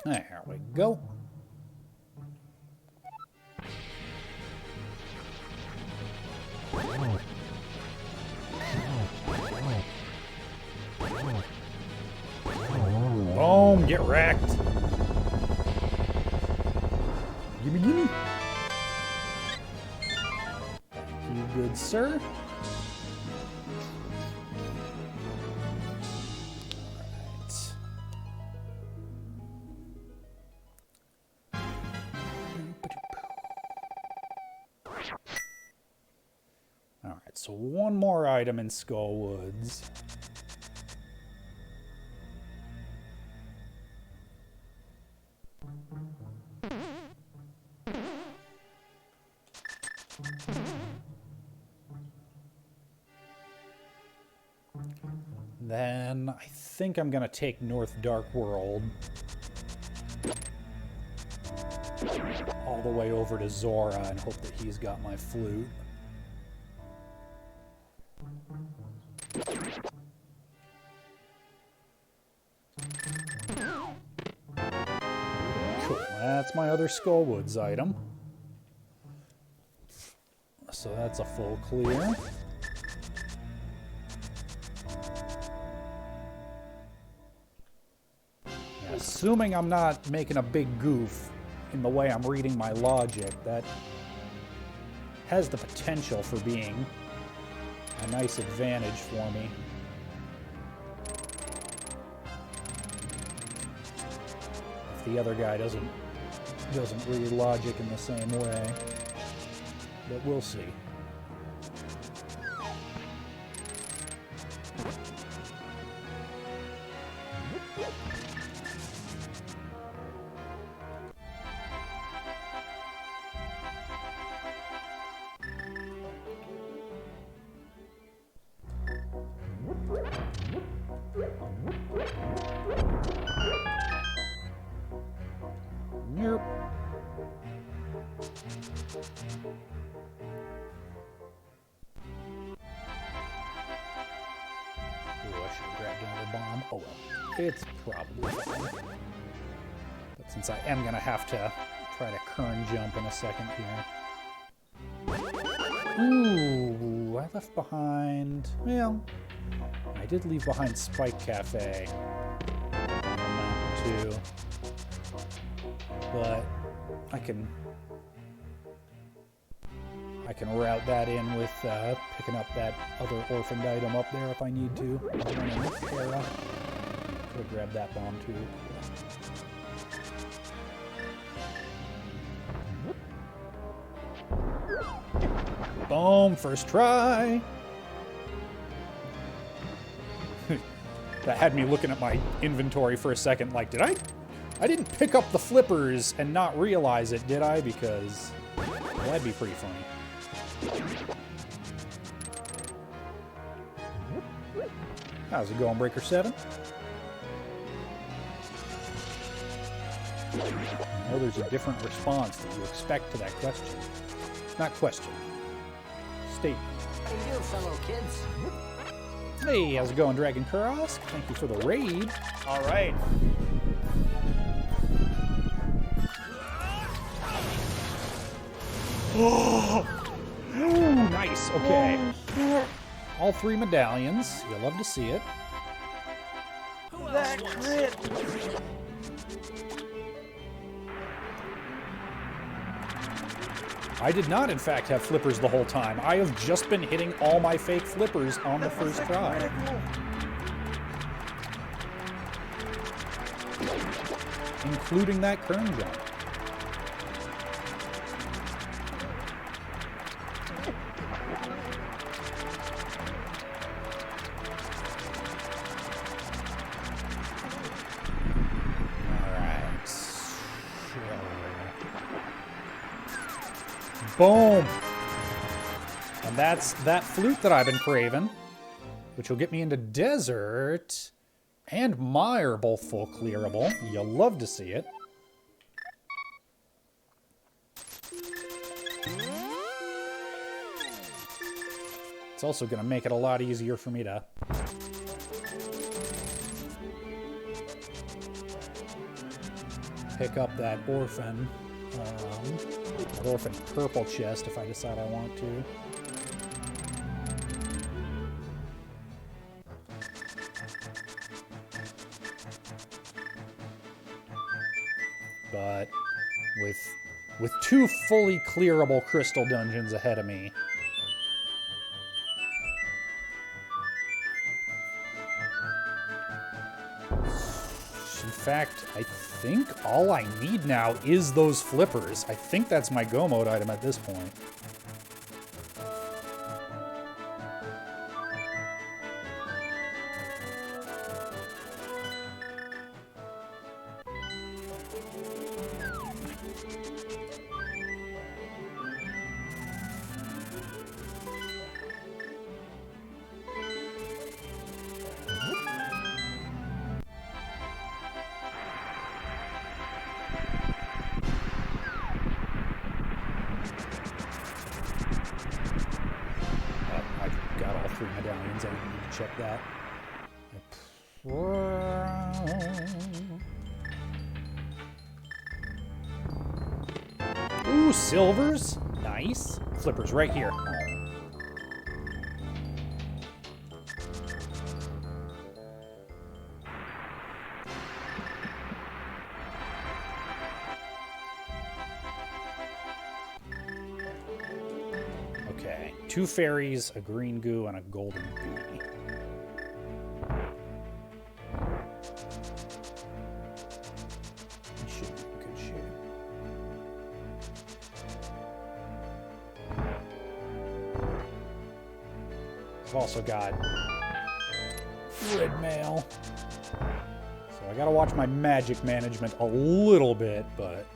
There we go. Boom, get wrecked. Gimme, gimme. Thank you, good sir. Alright, so one more item in Skull Woods. Then I think I'm gonna take North Dark World all the way over to Zora and hope that he's got my flute. Cool, that's my other Skullwoods item. So that's a full clear. Assuming I'm not making a big goof in the way I'm reading my logic, that has the potential for being a nice advantage for me. If the other guy doesn't read logic in the same way. But we'll see. Yep. Ooh, I should have grabbed another bomb. Oh well. It's probably fine. But since I am going to have to try to kern jump in a second here. Ooh, I left behind... Well, I did leave behind Spike Cafe on the mountain too. But I can route that in with picking up that other orphaned item up there if I need to. Could have grabbed that bomb too. Boom, first try. That had me looking at my inventory for a second like, did I didn't pick up the flippers and not realize it, did I? Because, well, that'd be pretty funny. How's it going, Breaker 7? I know there's a different response that you expect to that question. Not question. Statement. How you doing, fellow kids? Hey, how's it going, Dragon Kurosk? Thank you for the raid. All right. Ooh, nice. Okay. All 3 medallions. You'll love to see it. That crit. I did not, in fact, have flippers the whole time. I have just been hitting all my fake flippers on the first try. Including that kern jump. Boom! And that's that flute that I've been craving, which will get me into desert and mire, both full clearable. You'll love to see it. It's also going to make it a lot easier for me to pick up that orphan purple chest if I decide I want to. But with 2 fully clearable crystal dungeons ahead of me, in fact, I think all I need now is those flippers. I think that's my go mode item at this point. Medallions, I need to check that. Ooh, silvers. Nice. Flippers right here. Okay, 2 fairies, a green goo, and a golden goo. Should be in good shape. I've also got red mail. So I gotta watch my magic management a little bit, but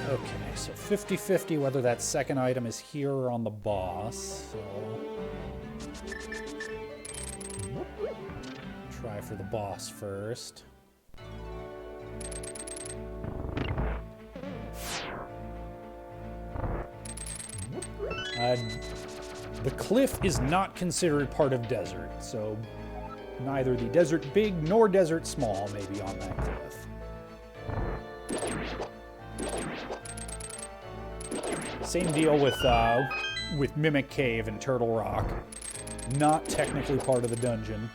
okay, so 50-50 whether that second item is here or on the boss, so try for the boss first. The cliff is not considered part of desert, so neither the desert big nor desert small may be on that cliff. Same deal with Mimic Cave and Turtle Rock. Not technically part of the dungeon.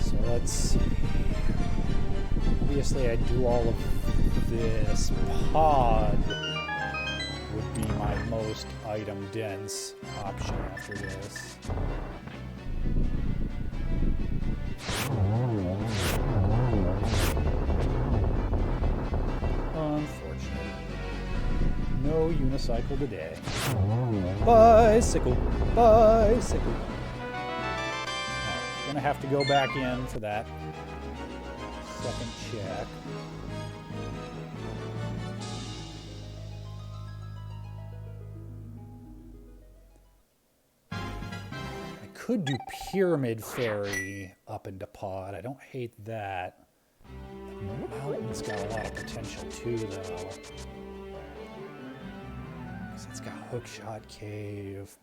So let's see. Obviously, I'd do all of this. Pod would be my most item dense option after this. Unfortunate. No unicycle today. Bicycle, bicycle. Gonna have to go back in for that second check. I could do Pyramid Fairy up into Pod. I don't hate that. The mountain's got a lot of potential too, though. Because it's got Hookshot Cave.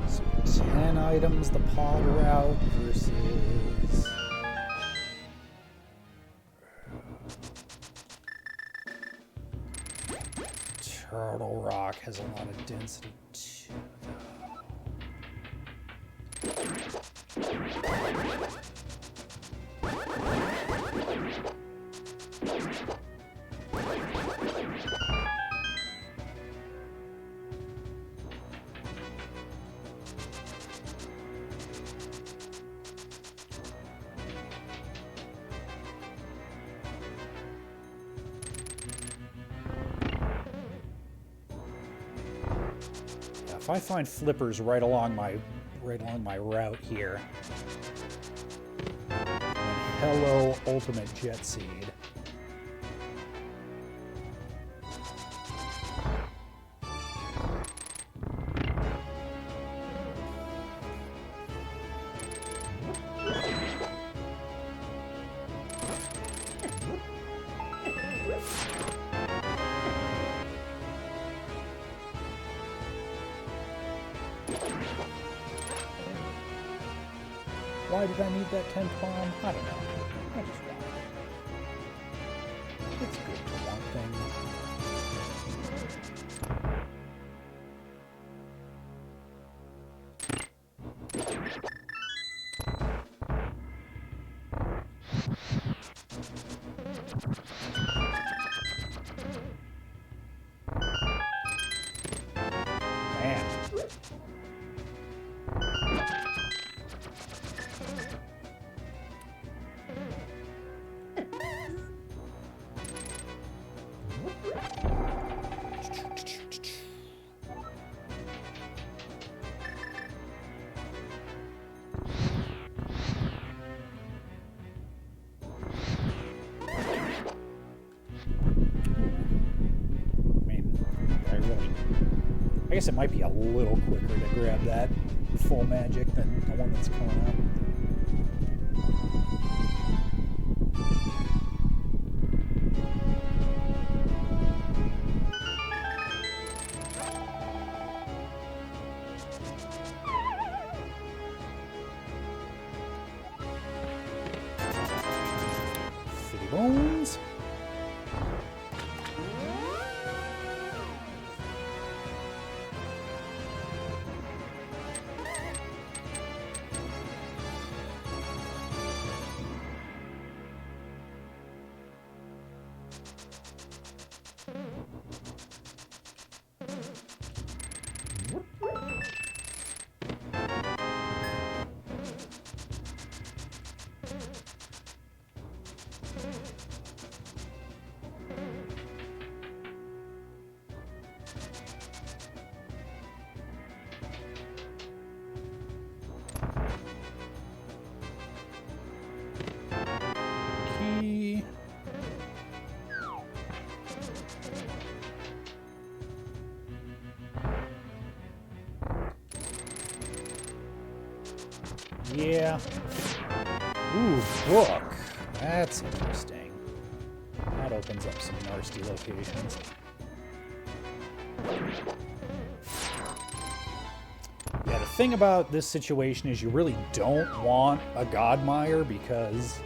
So 10 items the pod route versus... Turtle Rock has a lot of density too, if I find flippers right along my route here, then hello, Ultimate Jet Seed. Why did I need that 10th bomb? I don't know. I just want it. It's good to want Man. I guess it might be a little quicker to grab that full magic than the one that's coming up. City Bones. Key. Yeah. Ooh, book. That's interesting. That opens up some nasty locations. Yeah, the thing about this situation is you really don't want a Godmire, because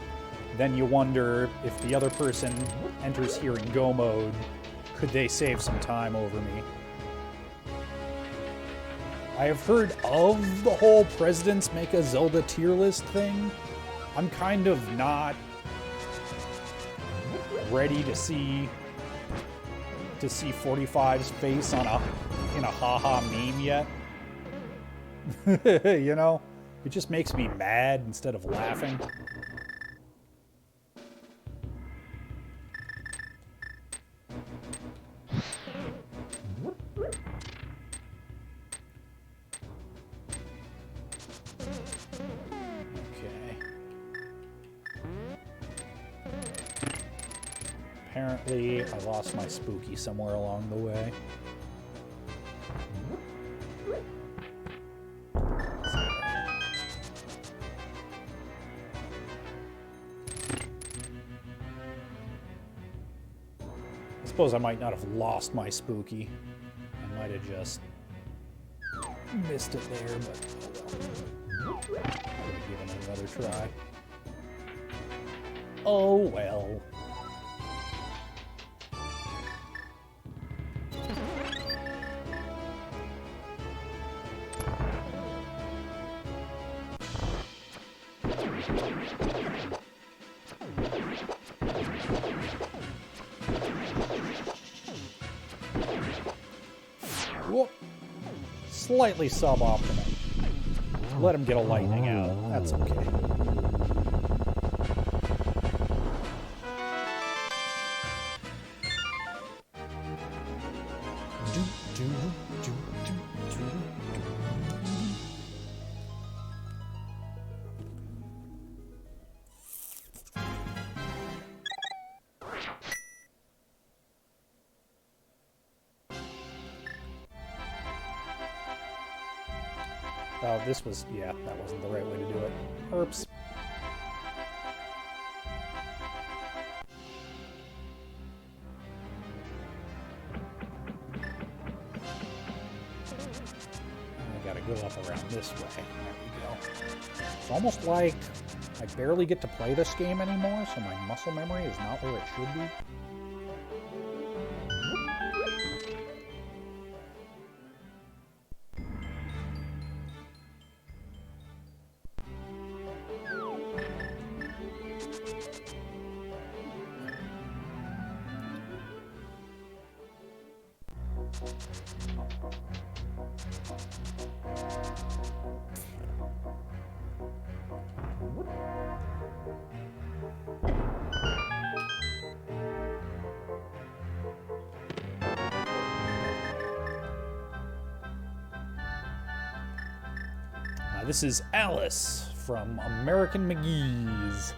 then you wonder if the other person enters here in go mode, could they save some time over me? I have heard of the whole presidents make a Zelda tier list thing. I'm kind of not ready to see 45's face in a haha meme yet. You know? It just makes me mad instead of laughing. Apparently, I lost my spooky somewhere along the way. I suppose I might not have lost my spooky. I might have just missed it there, but oh well. I would have given it another try. Oh well. Whoop. Slightly suboptimal. Let him get a lightning out. That's okay. Oh, this was, yeah, that wasn't the right way to do it. Oops. I gotta go up around this way. There we go. It's almost like I barely get to play this game anymore, so my muscle memory is not where it should be. This is Alice from American McGee's.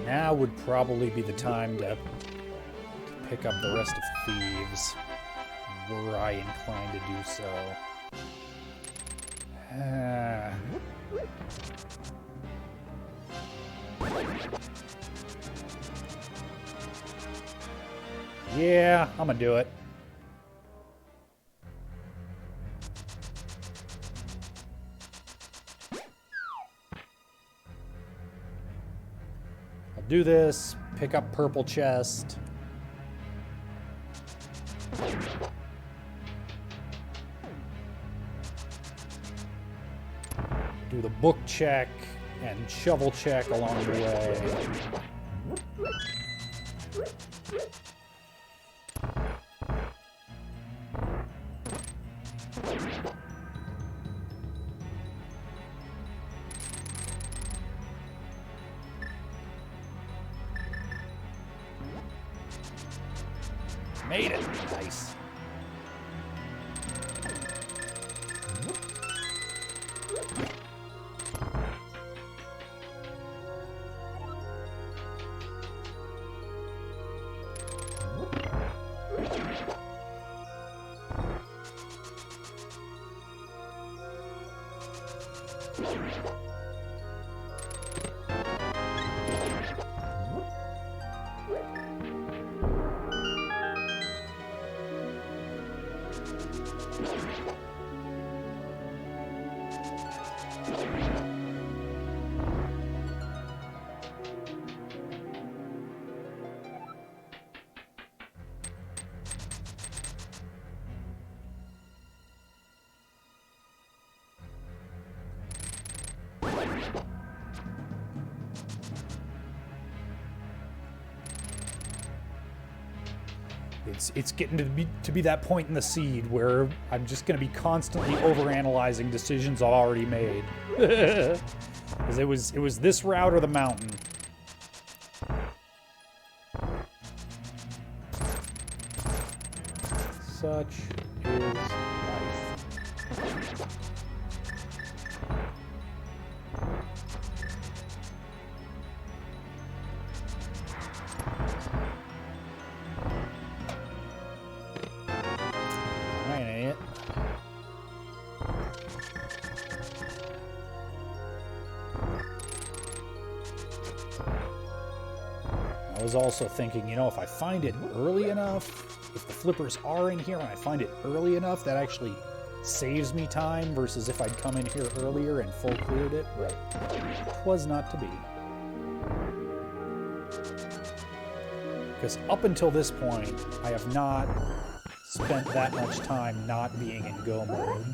Now would probably be the time to pick up the rest of Thieves, were I inclined to do so. Yeah, I'm gonna do it. I'll do this, pick up purple chest. Do the book check, and shovel check along the way. Made it. Nice. It's getting to be that point in the seed where I'm just going to be constantly overanalyzing decisions I've already made. Because it was this route or the mountain. Such is life. I was also thinking, you know, if I find it early enough, if the flippers are in here and I find it early enough, that actually saves me time versus if I'd come in here earlier and full cleared it, but it was not to be. Because up until this point, I have not spent that much time not being in go mode.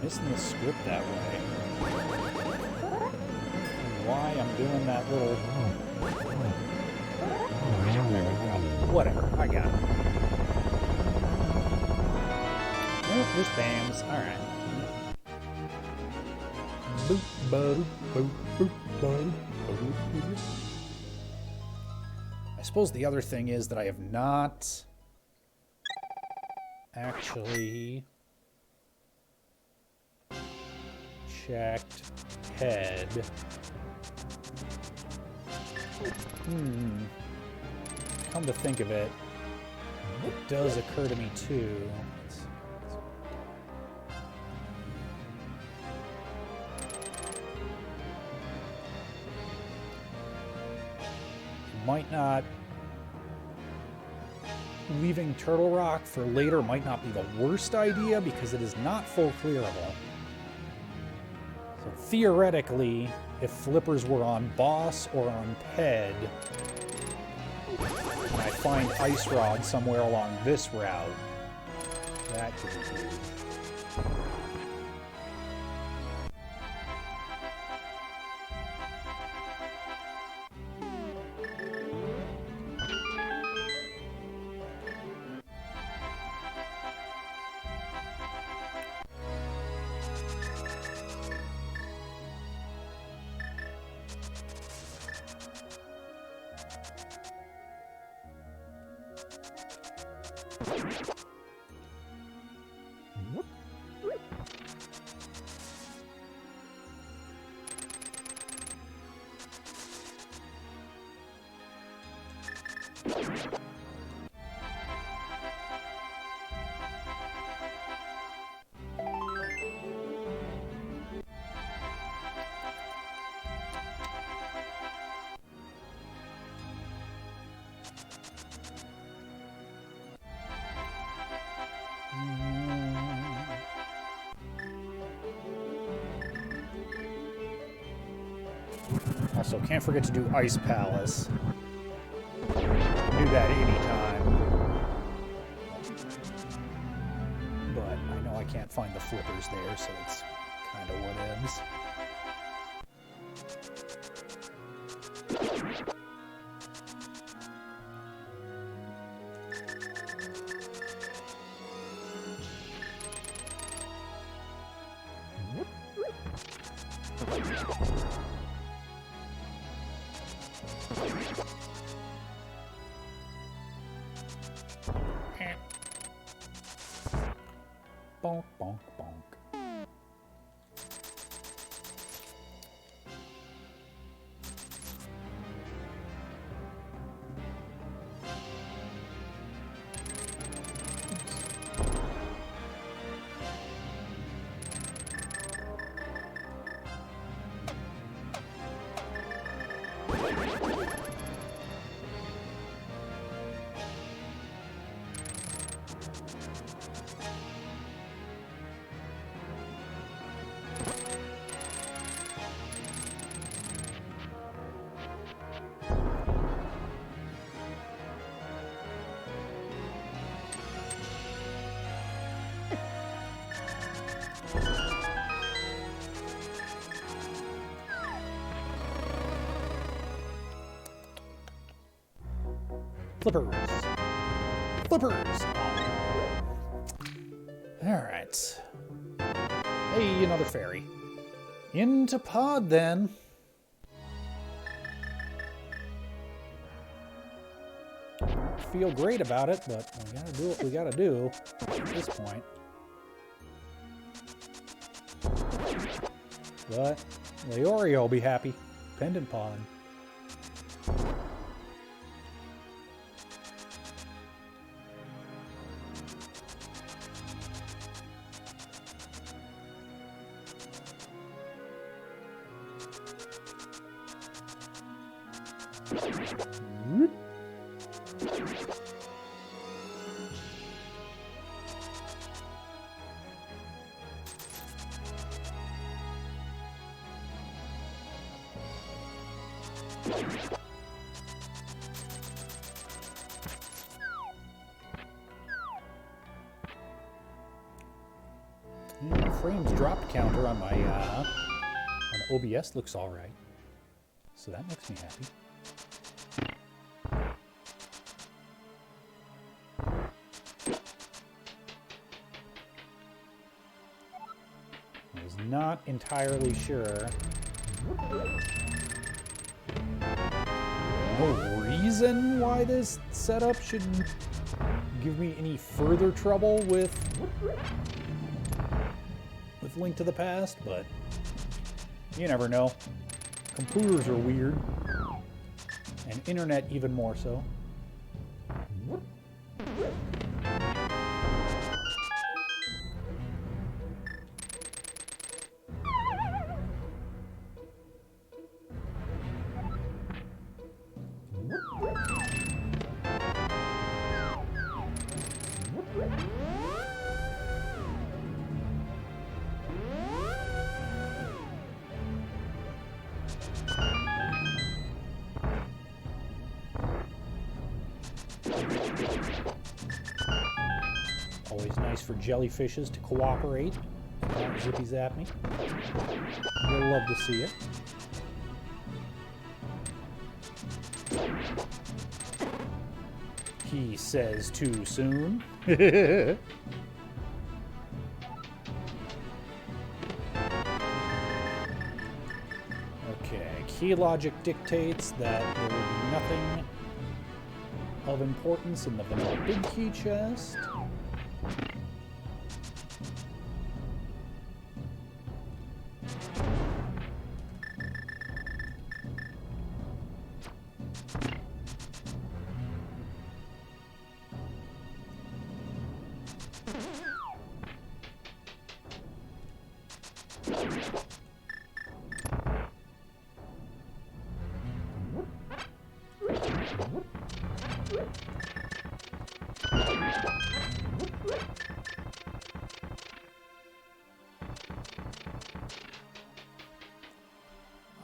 Missing the script that way. Why I'm doing that little... There we go. Whatever, I got it. Oh, there's BAMs. Alright. Boop, boop, boop, boop, boop, boop. I suppose the other thing is that I have not actually checked head. Come to think of it, it does occur to me too. Might not... Leaving Turtle Rock for later might not be the worst idea because it is not full clearable. So theoretically, if flippers were on boss or on ped, and I find Ice Rod somewhere along this route, that could be huge. Also, can't forget to do Ice Palace. that anytime. But I know I can't find the flippers there, so it's kind of what ends. Bonk, bonk, bonk. Flippers. Flippers. Alright. Hey, another fairy. Into pod, then. Feel great about it, but we gotta do what we gotta do at this point. But Leorio will be happy. Pendant pawing. Frames dropped counter on my on OBS looks all right, so that makes me happy. I was not entirely sure. No reason why this setup should give me any further trouble with Link to the Past, but you never know. Computers are weird, and internet even more so. Always nice for jellyfishes to cooperate. Don't zippy zap me. You'll love to see it. He says too soon. Okay, key logic dictates that there will be nothing of importance in the vanilla big key chest.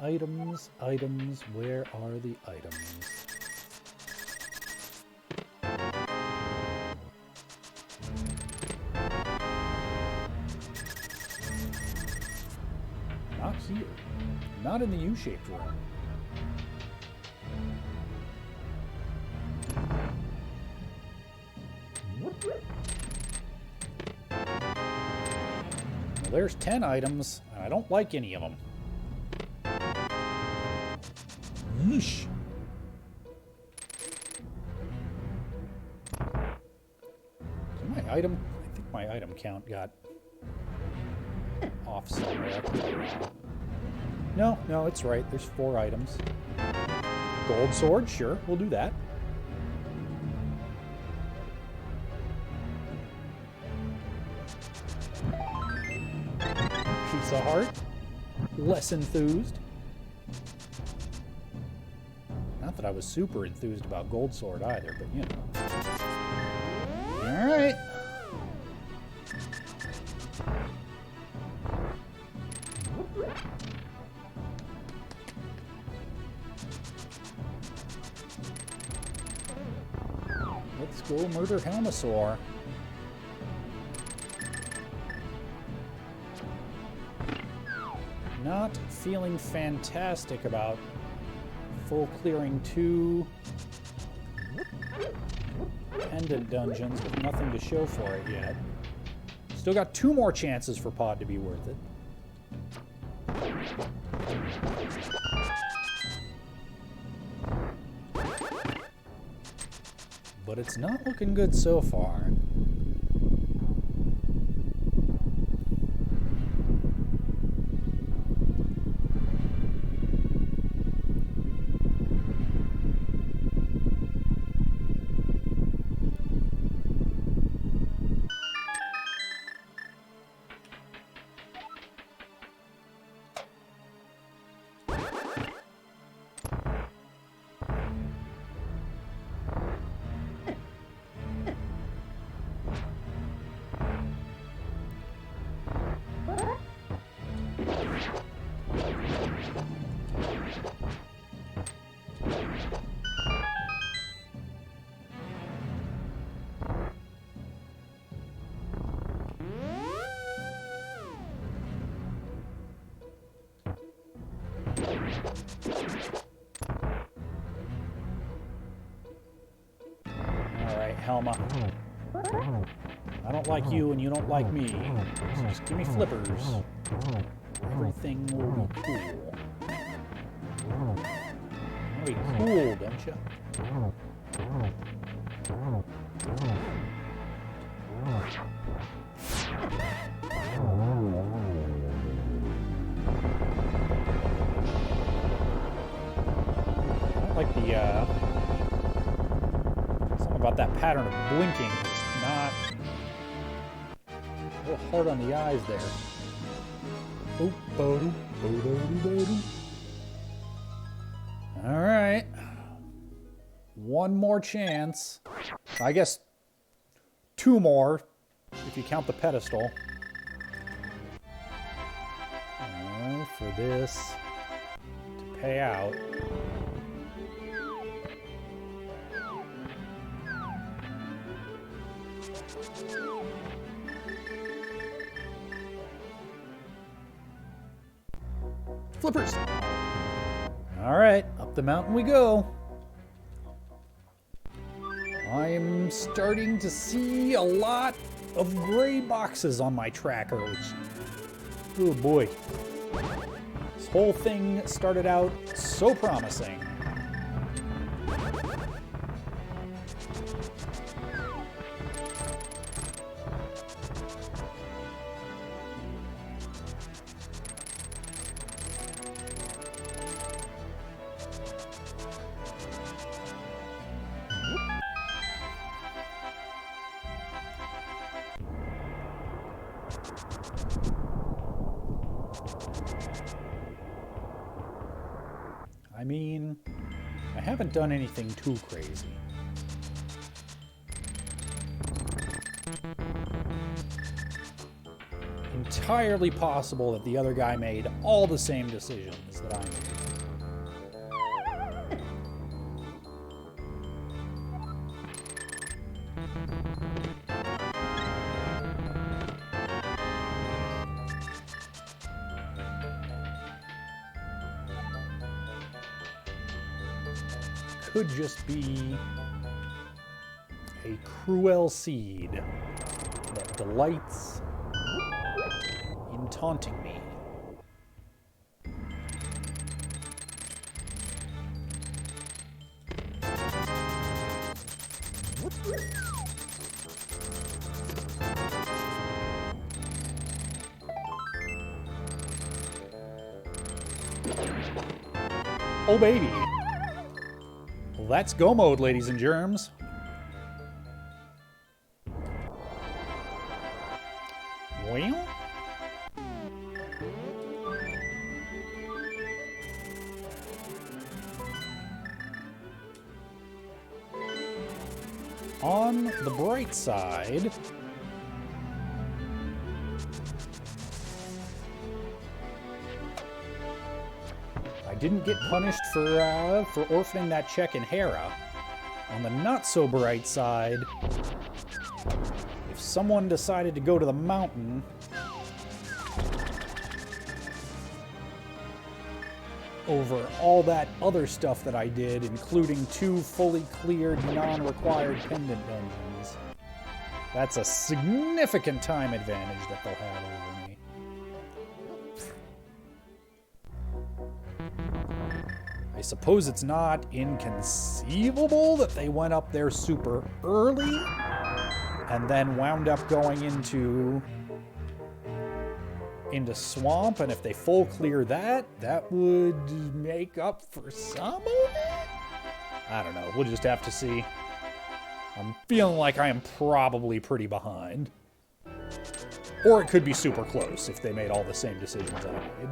Items, items, where are the items? not in the U-shaped room. Well, there's 10 items, and I don't like any of them. Yeesh. So my item, I think my item count got off somewhere. No, it's right. There's 4 items. Gold sword, sure, we'll do that. Piece of heart. Less enthused. Not that I was super enthused about gold sword either, but you know. Alright. Let's go murder Helmosaur. Not feeling fantastic about full clearing 2 pendant dungeons with nothing to show for it yet. Still got 2 more chances for Pod to be worth it. But it's not looking good so far. Alright, Helma. I don't like you and you don't like me. So just give me flippers. Everything will be cool. It'll be cool, don't you? I don't like the, something about that pattern of blinking. It's not a little hard on the eyes there. All right. One more chance. I guess 2 more if you count the pedestal. For this to pay out. Flippers! Alright, up the mountain we go. I'm starting to see a lot of gray boxes on my tracker, which... oh boy. This whole thing started out so promising. I mean, I haven't done anything too crazy. Entirely possible that the other guy made all the same decisions that I made. could just be a cruel seed that delights in taunting me. Oh, baby. Well, that's go mode, ladies and germs. Well. On the bright side, I didn't get punished for orphaning that Czech in Hera. On the not so bright side, if someone decided to go to the mountain over all that other stuff that I did, including 2 fully cleared, non-required pendant dungeons, that's a significant time advantage that they'll have over me. I suppose it's not inconceivable that they went up there super early and then wound up going into swamp, and if they full clear that, that would make up for some of it? I don't know. We'll just have to see. I'm feeling like I am probably pretty behind. Or it could be super close if they made all the same decisions I made.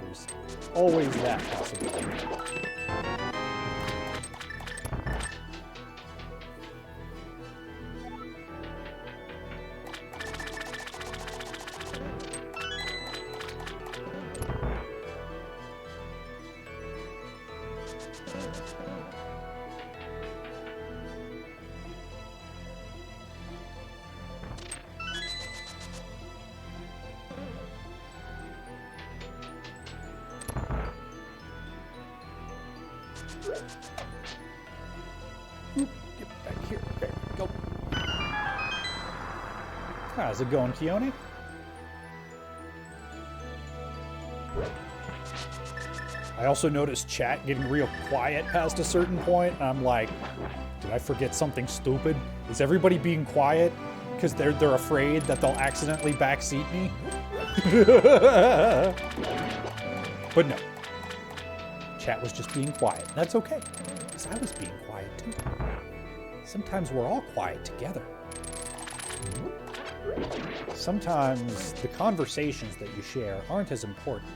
There's always that possibility. Get back here. There we go. How's it going, Keone? I also noticed chat getting real quiet past a certain point, and I'm like, did I forget something stupid? Is everybody being quiet because they're afraid that they'll accidentally backseat me? But no. Chat was just being quiet. That's okay, because I was being quiet too. Sometimes we're all quiet together. Sometimes the conversations that you share aren't as important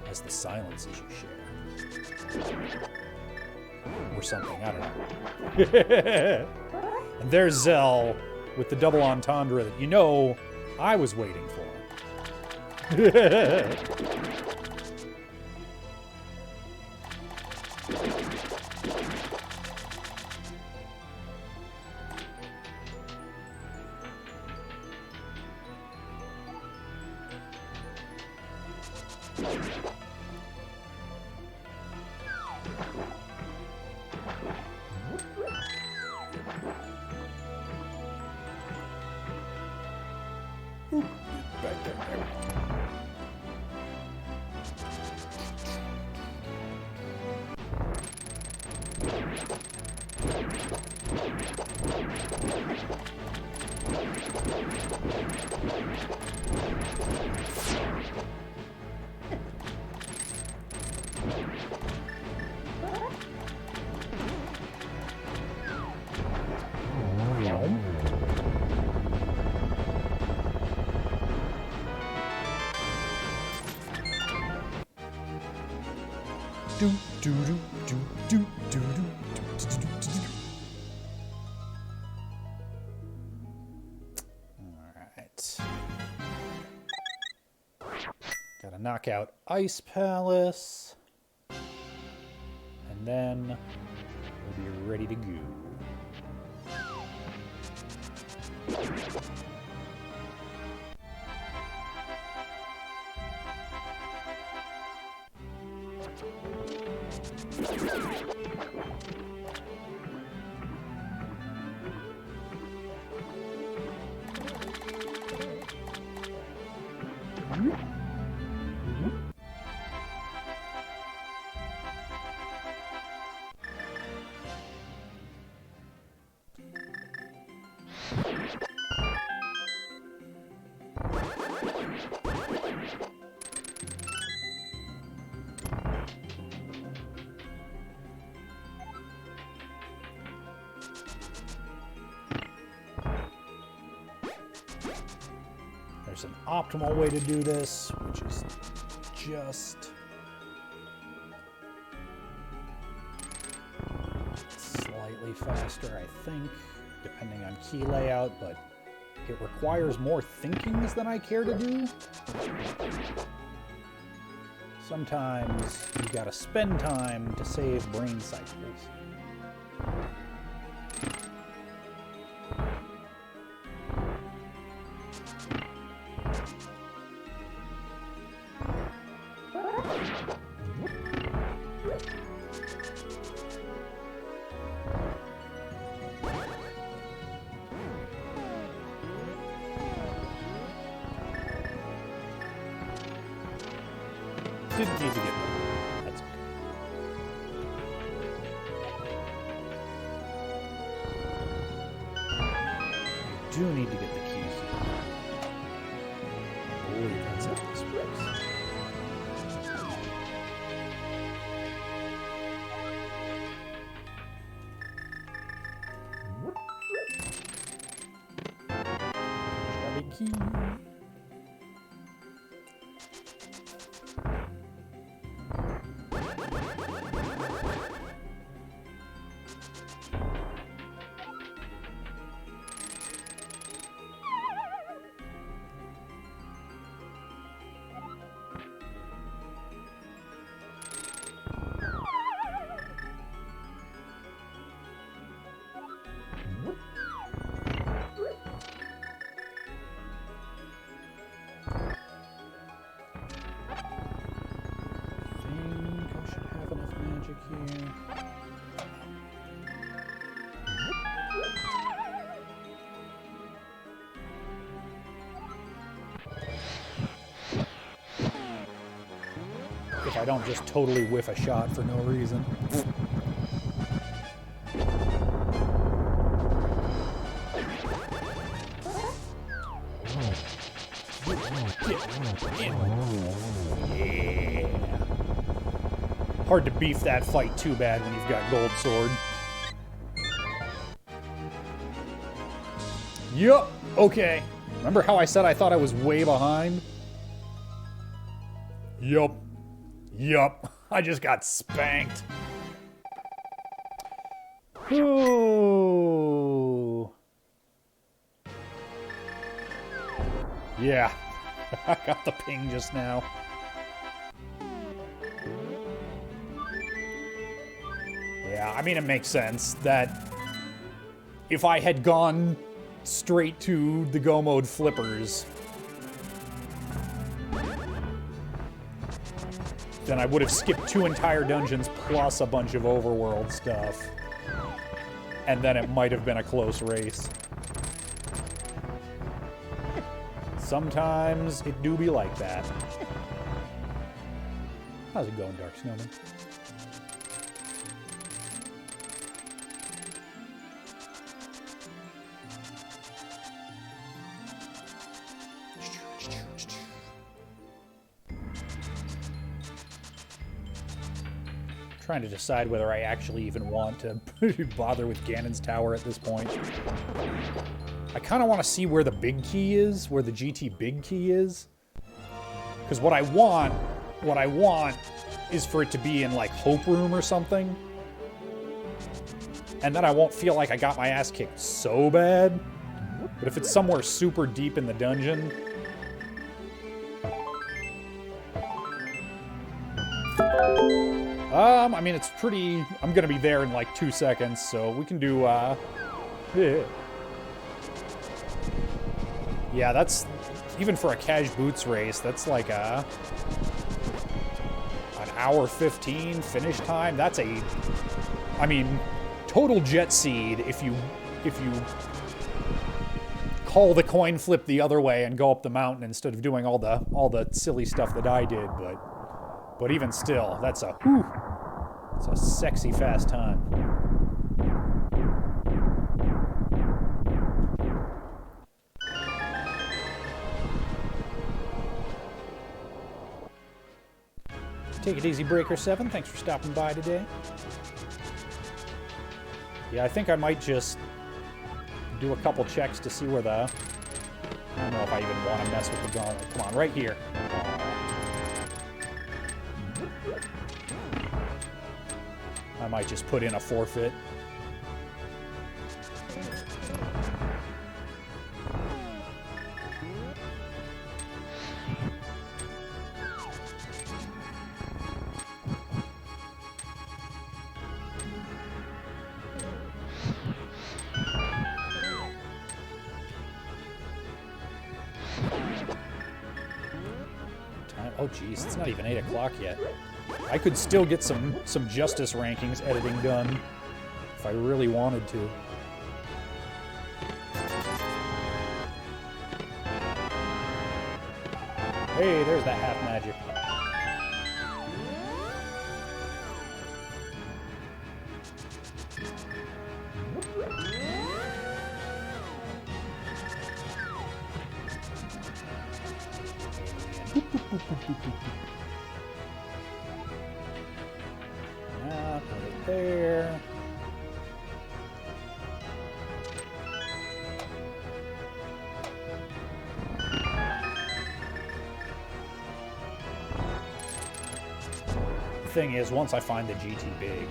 as the silences you share. Or something, I don't know. And there's Zell with the double entendre that you know I was waiting for. Alright. Gotta knock out Ice Palace. And then we'll be ready to go. there's an optimal way to do this, which is just slightly faster, I think, depending on key layout, but it requires more thinkings than I care to do. Sometimes you gotta spend time to save brain cycles. Didn't need to get that. That's okay. I do need to get the keys here. Boy, that's a nice place. There's the key. Here. If I don't just totally whiff a shot for no reason. Yeah. Hard to beef that fight too bad when you've got Gold Sword. Yup. Okay. Remember how I said I thought I was way behind? Yup. Yup. I just got spanked. Ooh. Yeah. I got the ping just now. Yeah, I mean, it makes sense that if I had gone straight to the Go Mode flippers, then I would have skipped 2 entire dungeons plus a bunch of overworld stuff. And then it might have been a close race. Sometimes it do be like that. How's it going, Dark Snowman? Trying to decide whether I actually even want to bother with Ganon's Tower at this point. I kind of want to see where the big key is, where the GT big key is. Because what I want is for it to be in, like, Hope Room or something. And then I won't feel like I got my ass kicked so bad. But if it's somewhere super deep in the dungeon... I mean, it's pretty... I'm gonna be there in, like, 2 seconds, so we can do, Yeah, that's... Even for a Cash Boots race, that's like an hour 15 finish time. That's a... I mean, total jet seed if you call the coin flip the other way and go up the mountain instead of doing all the silly stuff that I did, but even still, that's a whew, it's a sexy fast time. Take it easy, Breaker 7. Thanks for stopping by today. Yeah, I think I might just do a couple checks to see where the I don't know if I even want to mess with the gauntlet. Come on, right here. I might just put in a forfeit. Oh geez, it's not even 8 o'clock yet. I could still get some justice rankings editing done if I really wanted to. Hey, there's that half magic. Put it there. The thing is, once I find the GT Big,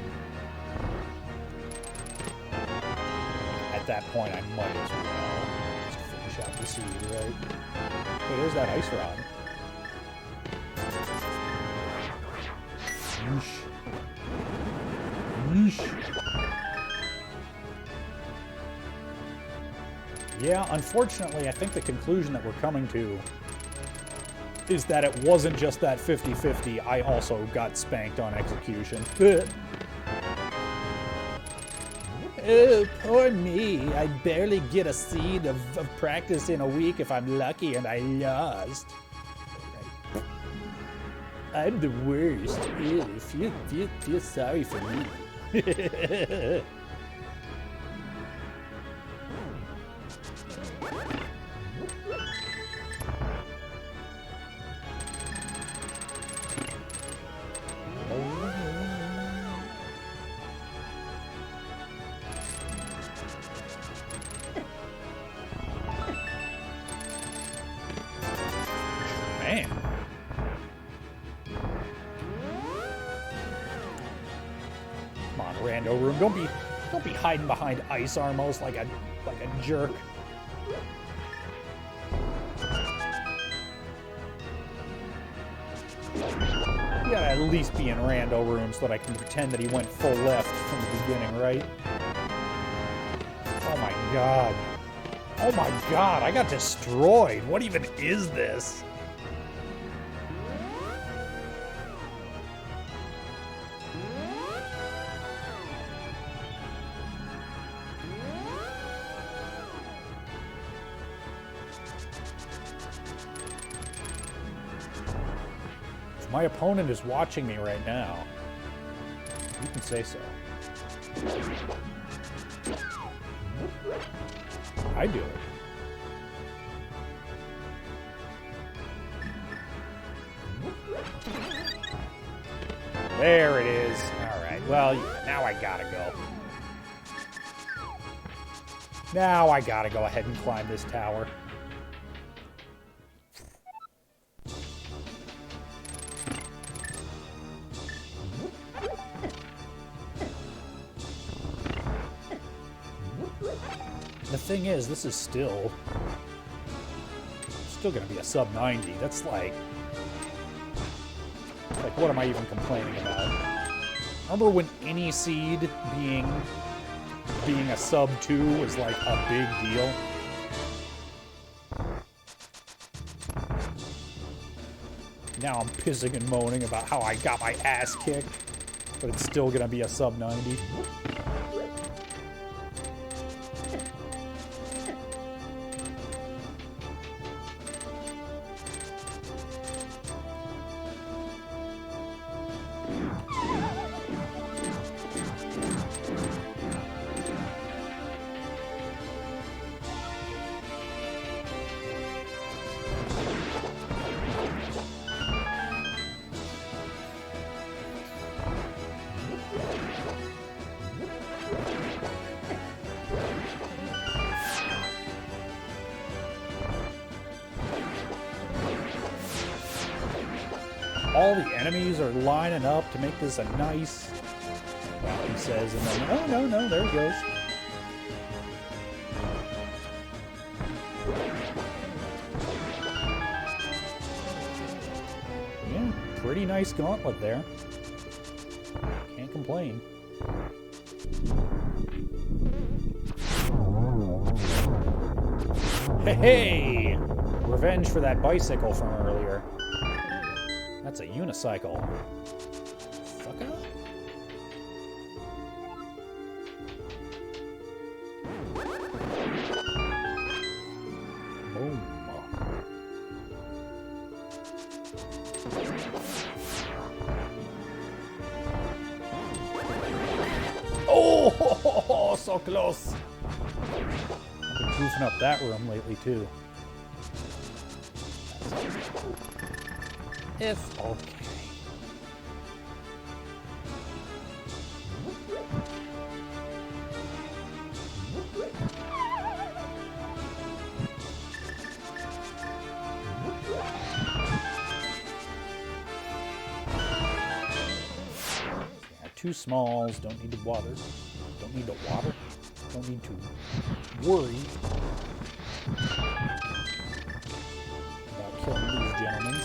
at that point I might as well just finish out the seed, right? Hey, there's that ice rod. Yeah, unfortunately, I think the conclusion that we're coming to is that it wasn't just that 50-50, I also got spanked on execution. Oh, poor me. I barely get a seed of practice in a week if I'm lucky, and I lost. I'm the worst. Ew, feel sorry for me. Man. Come on, rando room. Don't be hiding behind ice armos like a jerk. You gotta at least be in rando room so that I can pretend that he went full left from the beginning, right? Oh my god. Oh my god, I got destroyed. What even is this? If my opponent is watching me right now, you can say so. I do it. There it is. All right. Well, now I gotta go. Now I gotta go ahead and climb this tower. The thing is, this is still gonna be a sub 90. That's like, what am I even complaining about? Remember when any seed being a sub 2 was like a big deal? Now I'm pissing and moaning about how I got my ass kicked, but it's still gonna be a sub 90. all the enemies are lining up to make this a nice... Well, he says, and then... Oh, no, there he goes. Yeah, pretty nice gauntlet there. Can't complain. Hey! Revenge for that bicycle from earlier. That's a unicycle. Sucker? Boom. Oh, so close. I've been goofing up that room lately, too. If okay. Yeah, 2 smalls, don't need to water. Don't need to water. Don't need to worry about killing these gentlemen.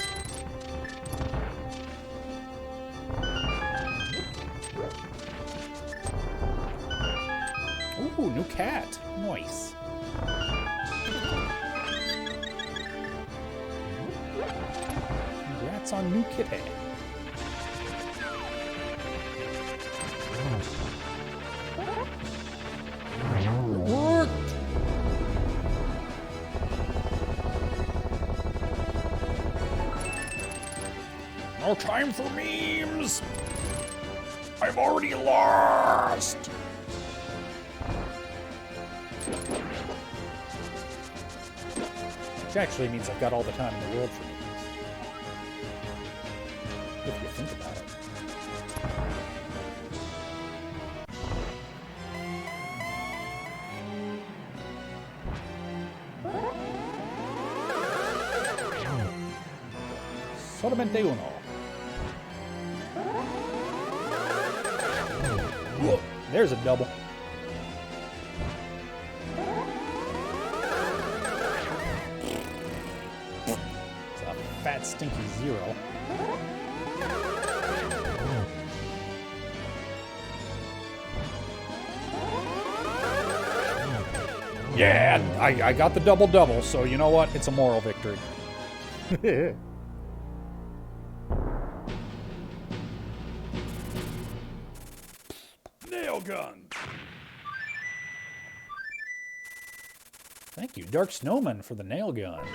Ooh, new cat. Nice. Congrats on new kitty. It worked! No time for memes! I've already lost! Which actually means I've got all the time in the world for memes. If you think about it. Solamente uno. Whoa, there's a double. It's a fat, stinky 0. Yeah, I got the double-double, so you know what? It's a moral victory. Nail gun. Thank you, Dark Snowman, for the nail gun.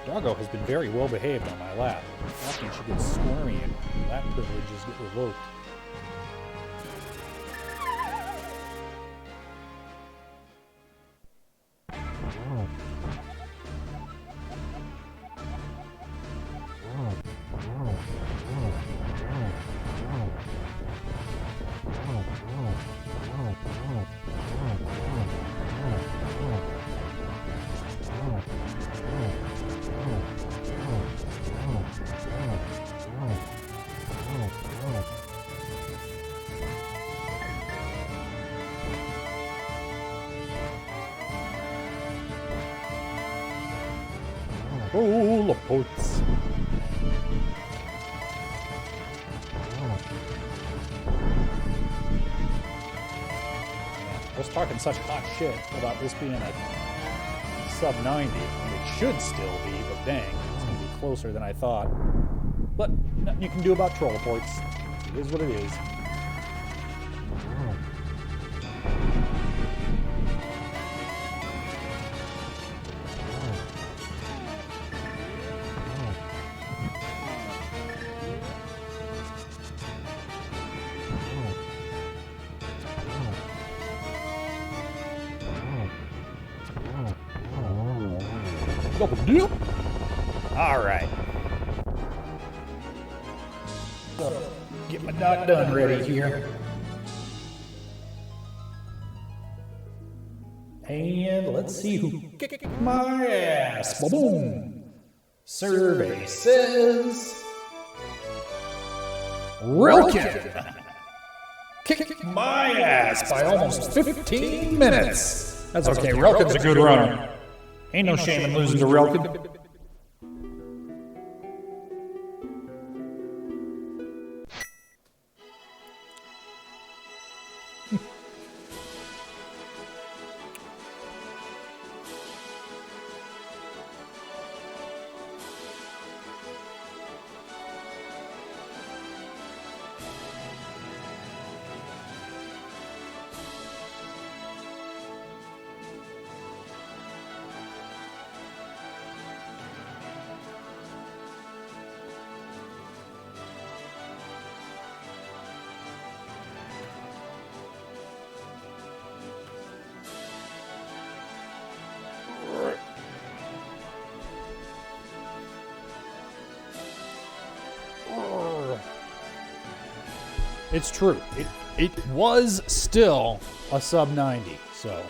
Doggo has been very well behaved on my lap. Often she gets squirmy and lap privileges get revoked. Oh, Laports. I was talking such hot shit about this being a sub 90. It should still be, but dang, it's going to be closer than I thought. But nothing you can do about troll ports. It is what it is. Double dip. All right. Get my dot done ready here. And let's see who kicked my ass. Boom. Survey says Relkin kicked my ass by almost 15 minutes. That's okay. Relkin's a good runner. Ain't no shame in losing to Relkin. It's true. It was still a sub 90. So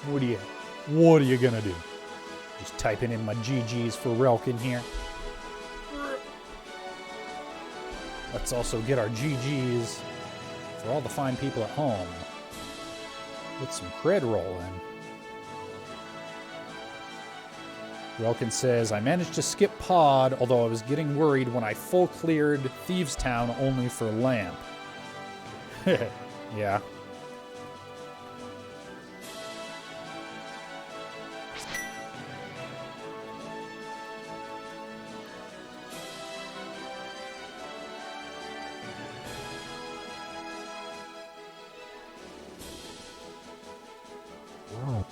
what are you gonna do? Just typing in my GGs for Relkin here. Let's also get our GGs for all the fine people at home. Get some cred rolling. Relkin says, I managed to skip pod, although I was getting worried when I full cleared Thieves Town only for Lamp. Yeah. Wow.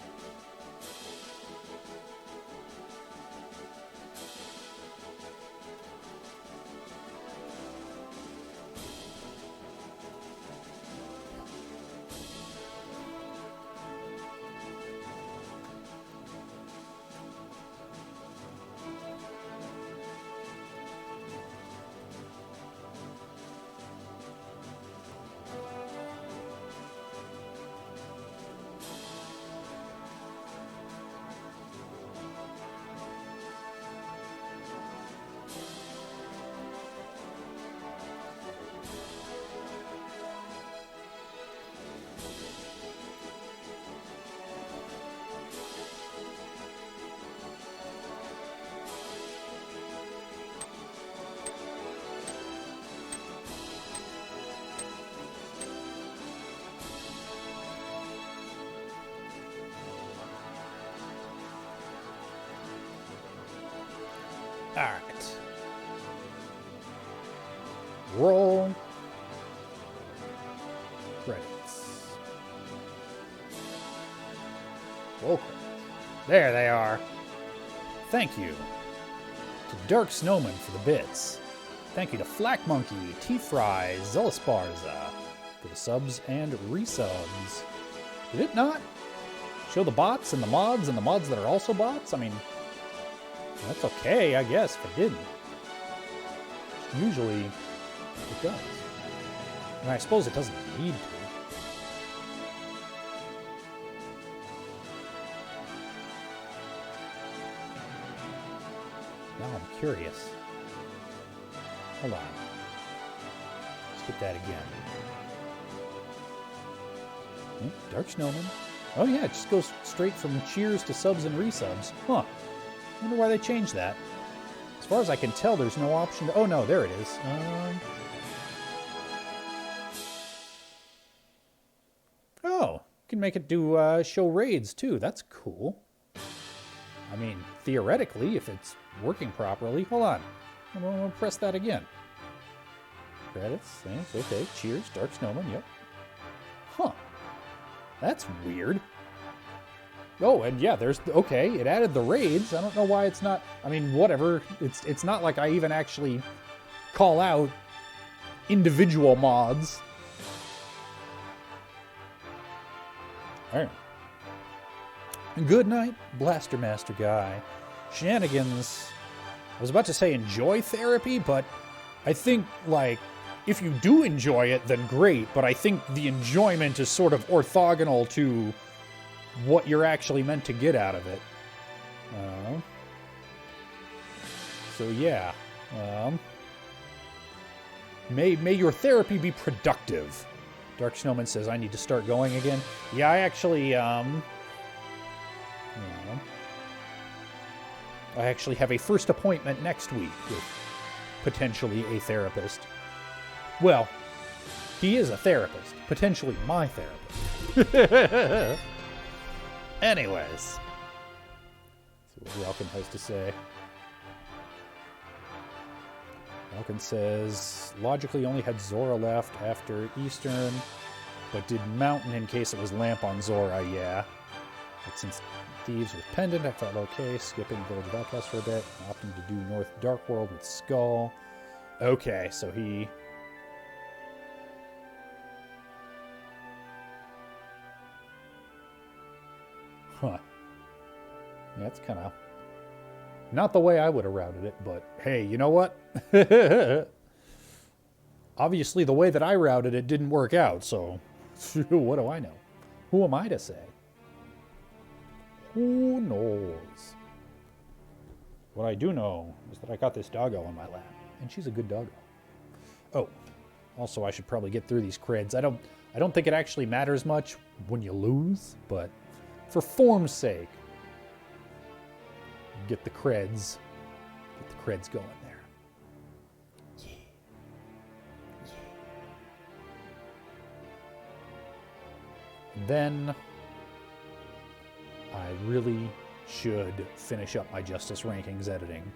All right. Roll. Credits. Roll credits. There they are. Thank you to Dark Snowman for the bits. Thank you to Flack Monkey, T-Fry, Zelisparza for the subs and resubs. Did it not show the bots and the mods that are also bots? I mean, that's okay, I guess, if it didn't. Usually, it does. And I suppose it doesn't need to. Now I'm curious. Hold on. Let's get that again. Dark Snowman. Oh yeah, it just goes straight from cheers to subs and resubs. Huh. I wonder why they changed that. As far as I can tell, there's no option to... Oh, no, there it is. Oh, you can make it do show raids, too. That's cool. I mean, theoretically, if it's working properly... Hold on. I'm going to press that again. Credits, thanks, okay. Cheers, Dark Snowman, yep. Huh. That's weird. Oh, and yeah, there's... Okay, it added the raids. I don't know why it's not... I mean, whatever. It's not like I even actually call out individual mods. All right. Good night, Blaster Master Guy. Shenanigans. I was about to say enjoy therapy, but I think, like, if you do enjoy it, then great. But I think the enjoyment is sort of orthogonal to what you're actually meant to get out of it. So yeah, may your therapy be productive. Dark Snowman says I need to start going again. Yeah, I actually I actually have a first appointment next week with potentially a therapist. Well, he is a therapist, potentially my therapist. Anyways, let's see what Welkin has to say. Welkin says, logically only had Zora left after Eastern, but did Mountain in case it was Lamp on Zora, yeah. But since Thieves was Pendant, I felt okay skipping Village of Outcast for a bit, opting to do North Dark World with Skull. Okay, so he... Huh. Yeah, that's kind of... Not the way I would have routed it, but hey, you know what? Obviously, the way that I routed it didn't work out, so what do I know? Who am I to say? Who knows? What I do know is that I got this doggo on my lap, and she's a good doggo. Oh, also I should probably get through these creds. I don't think it actually matters much when you lose, but for form's sake, get the creds going there. Yeah. And then I really should finish up my Justice Rankings editing.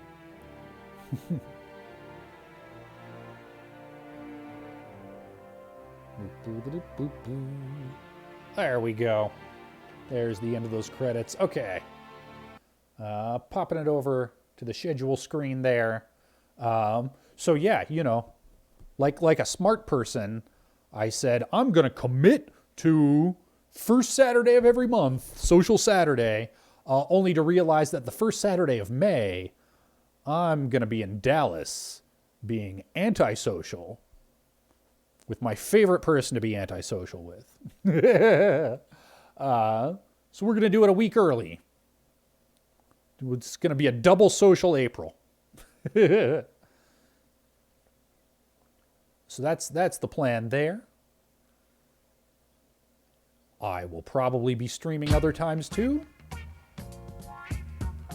There we go. There's the end of those credits. Okay. Popping it over to the schedule screen there. So yeah, you know, like a smart person, I said, I'm going to commit to first Saturday of every month, Social Saturday, only to realize that the first Saturday of May, I'm going to be in Dallas being antisocial with my favorite person to be antisocial with. So we're going to do it a week early. It's going to be a double social April. So that's the plan there. I will probably be streaming other times too.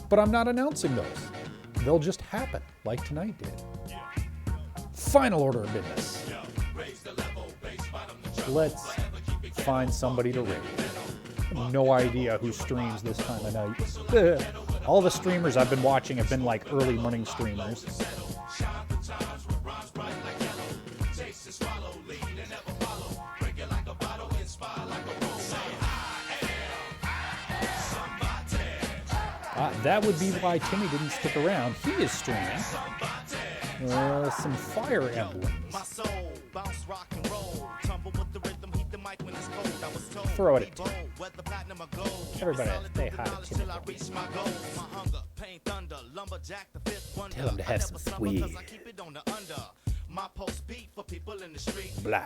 But I'm not announcing those. They'll just happen, like tonight did. Final order of business. Let's find somebody to rate. I have no idea who streams this time of night. All the streamers I've been watching have been like early morning streamers. That would be why Timmy didn't stick around. He is streaming some Fire Emblems. Throw it at Timmy. Everybody say hi to Timmy. Tell him to have some swig. Blah.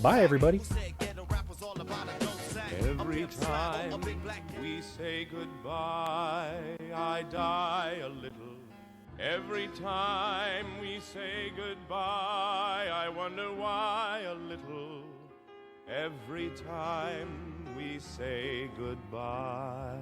Bye, everybody. Every time we say goodbye, I die a little. Every time we say goodbye, I wonder why a little. Every time we say goodbye.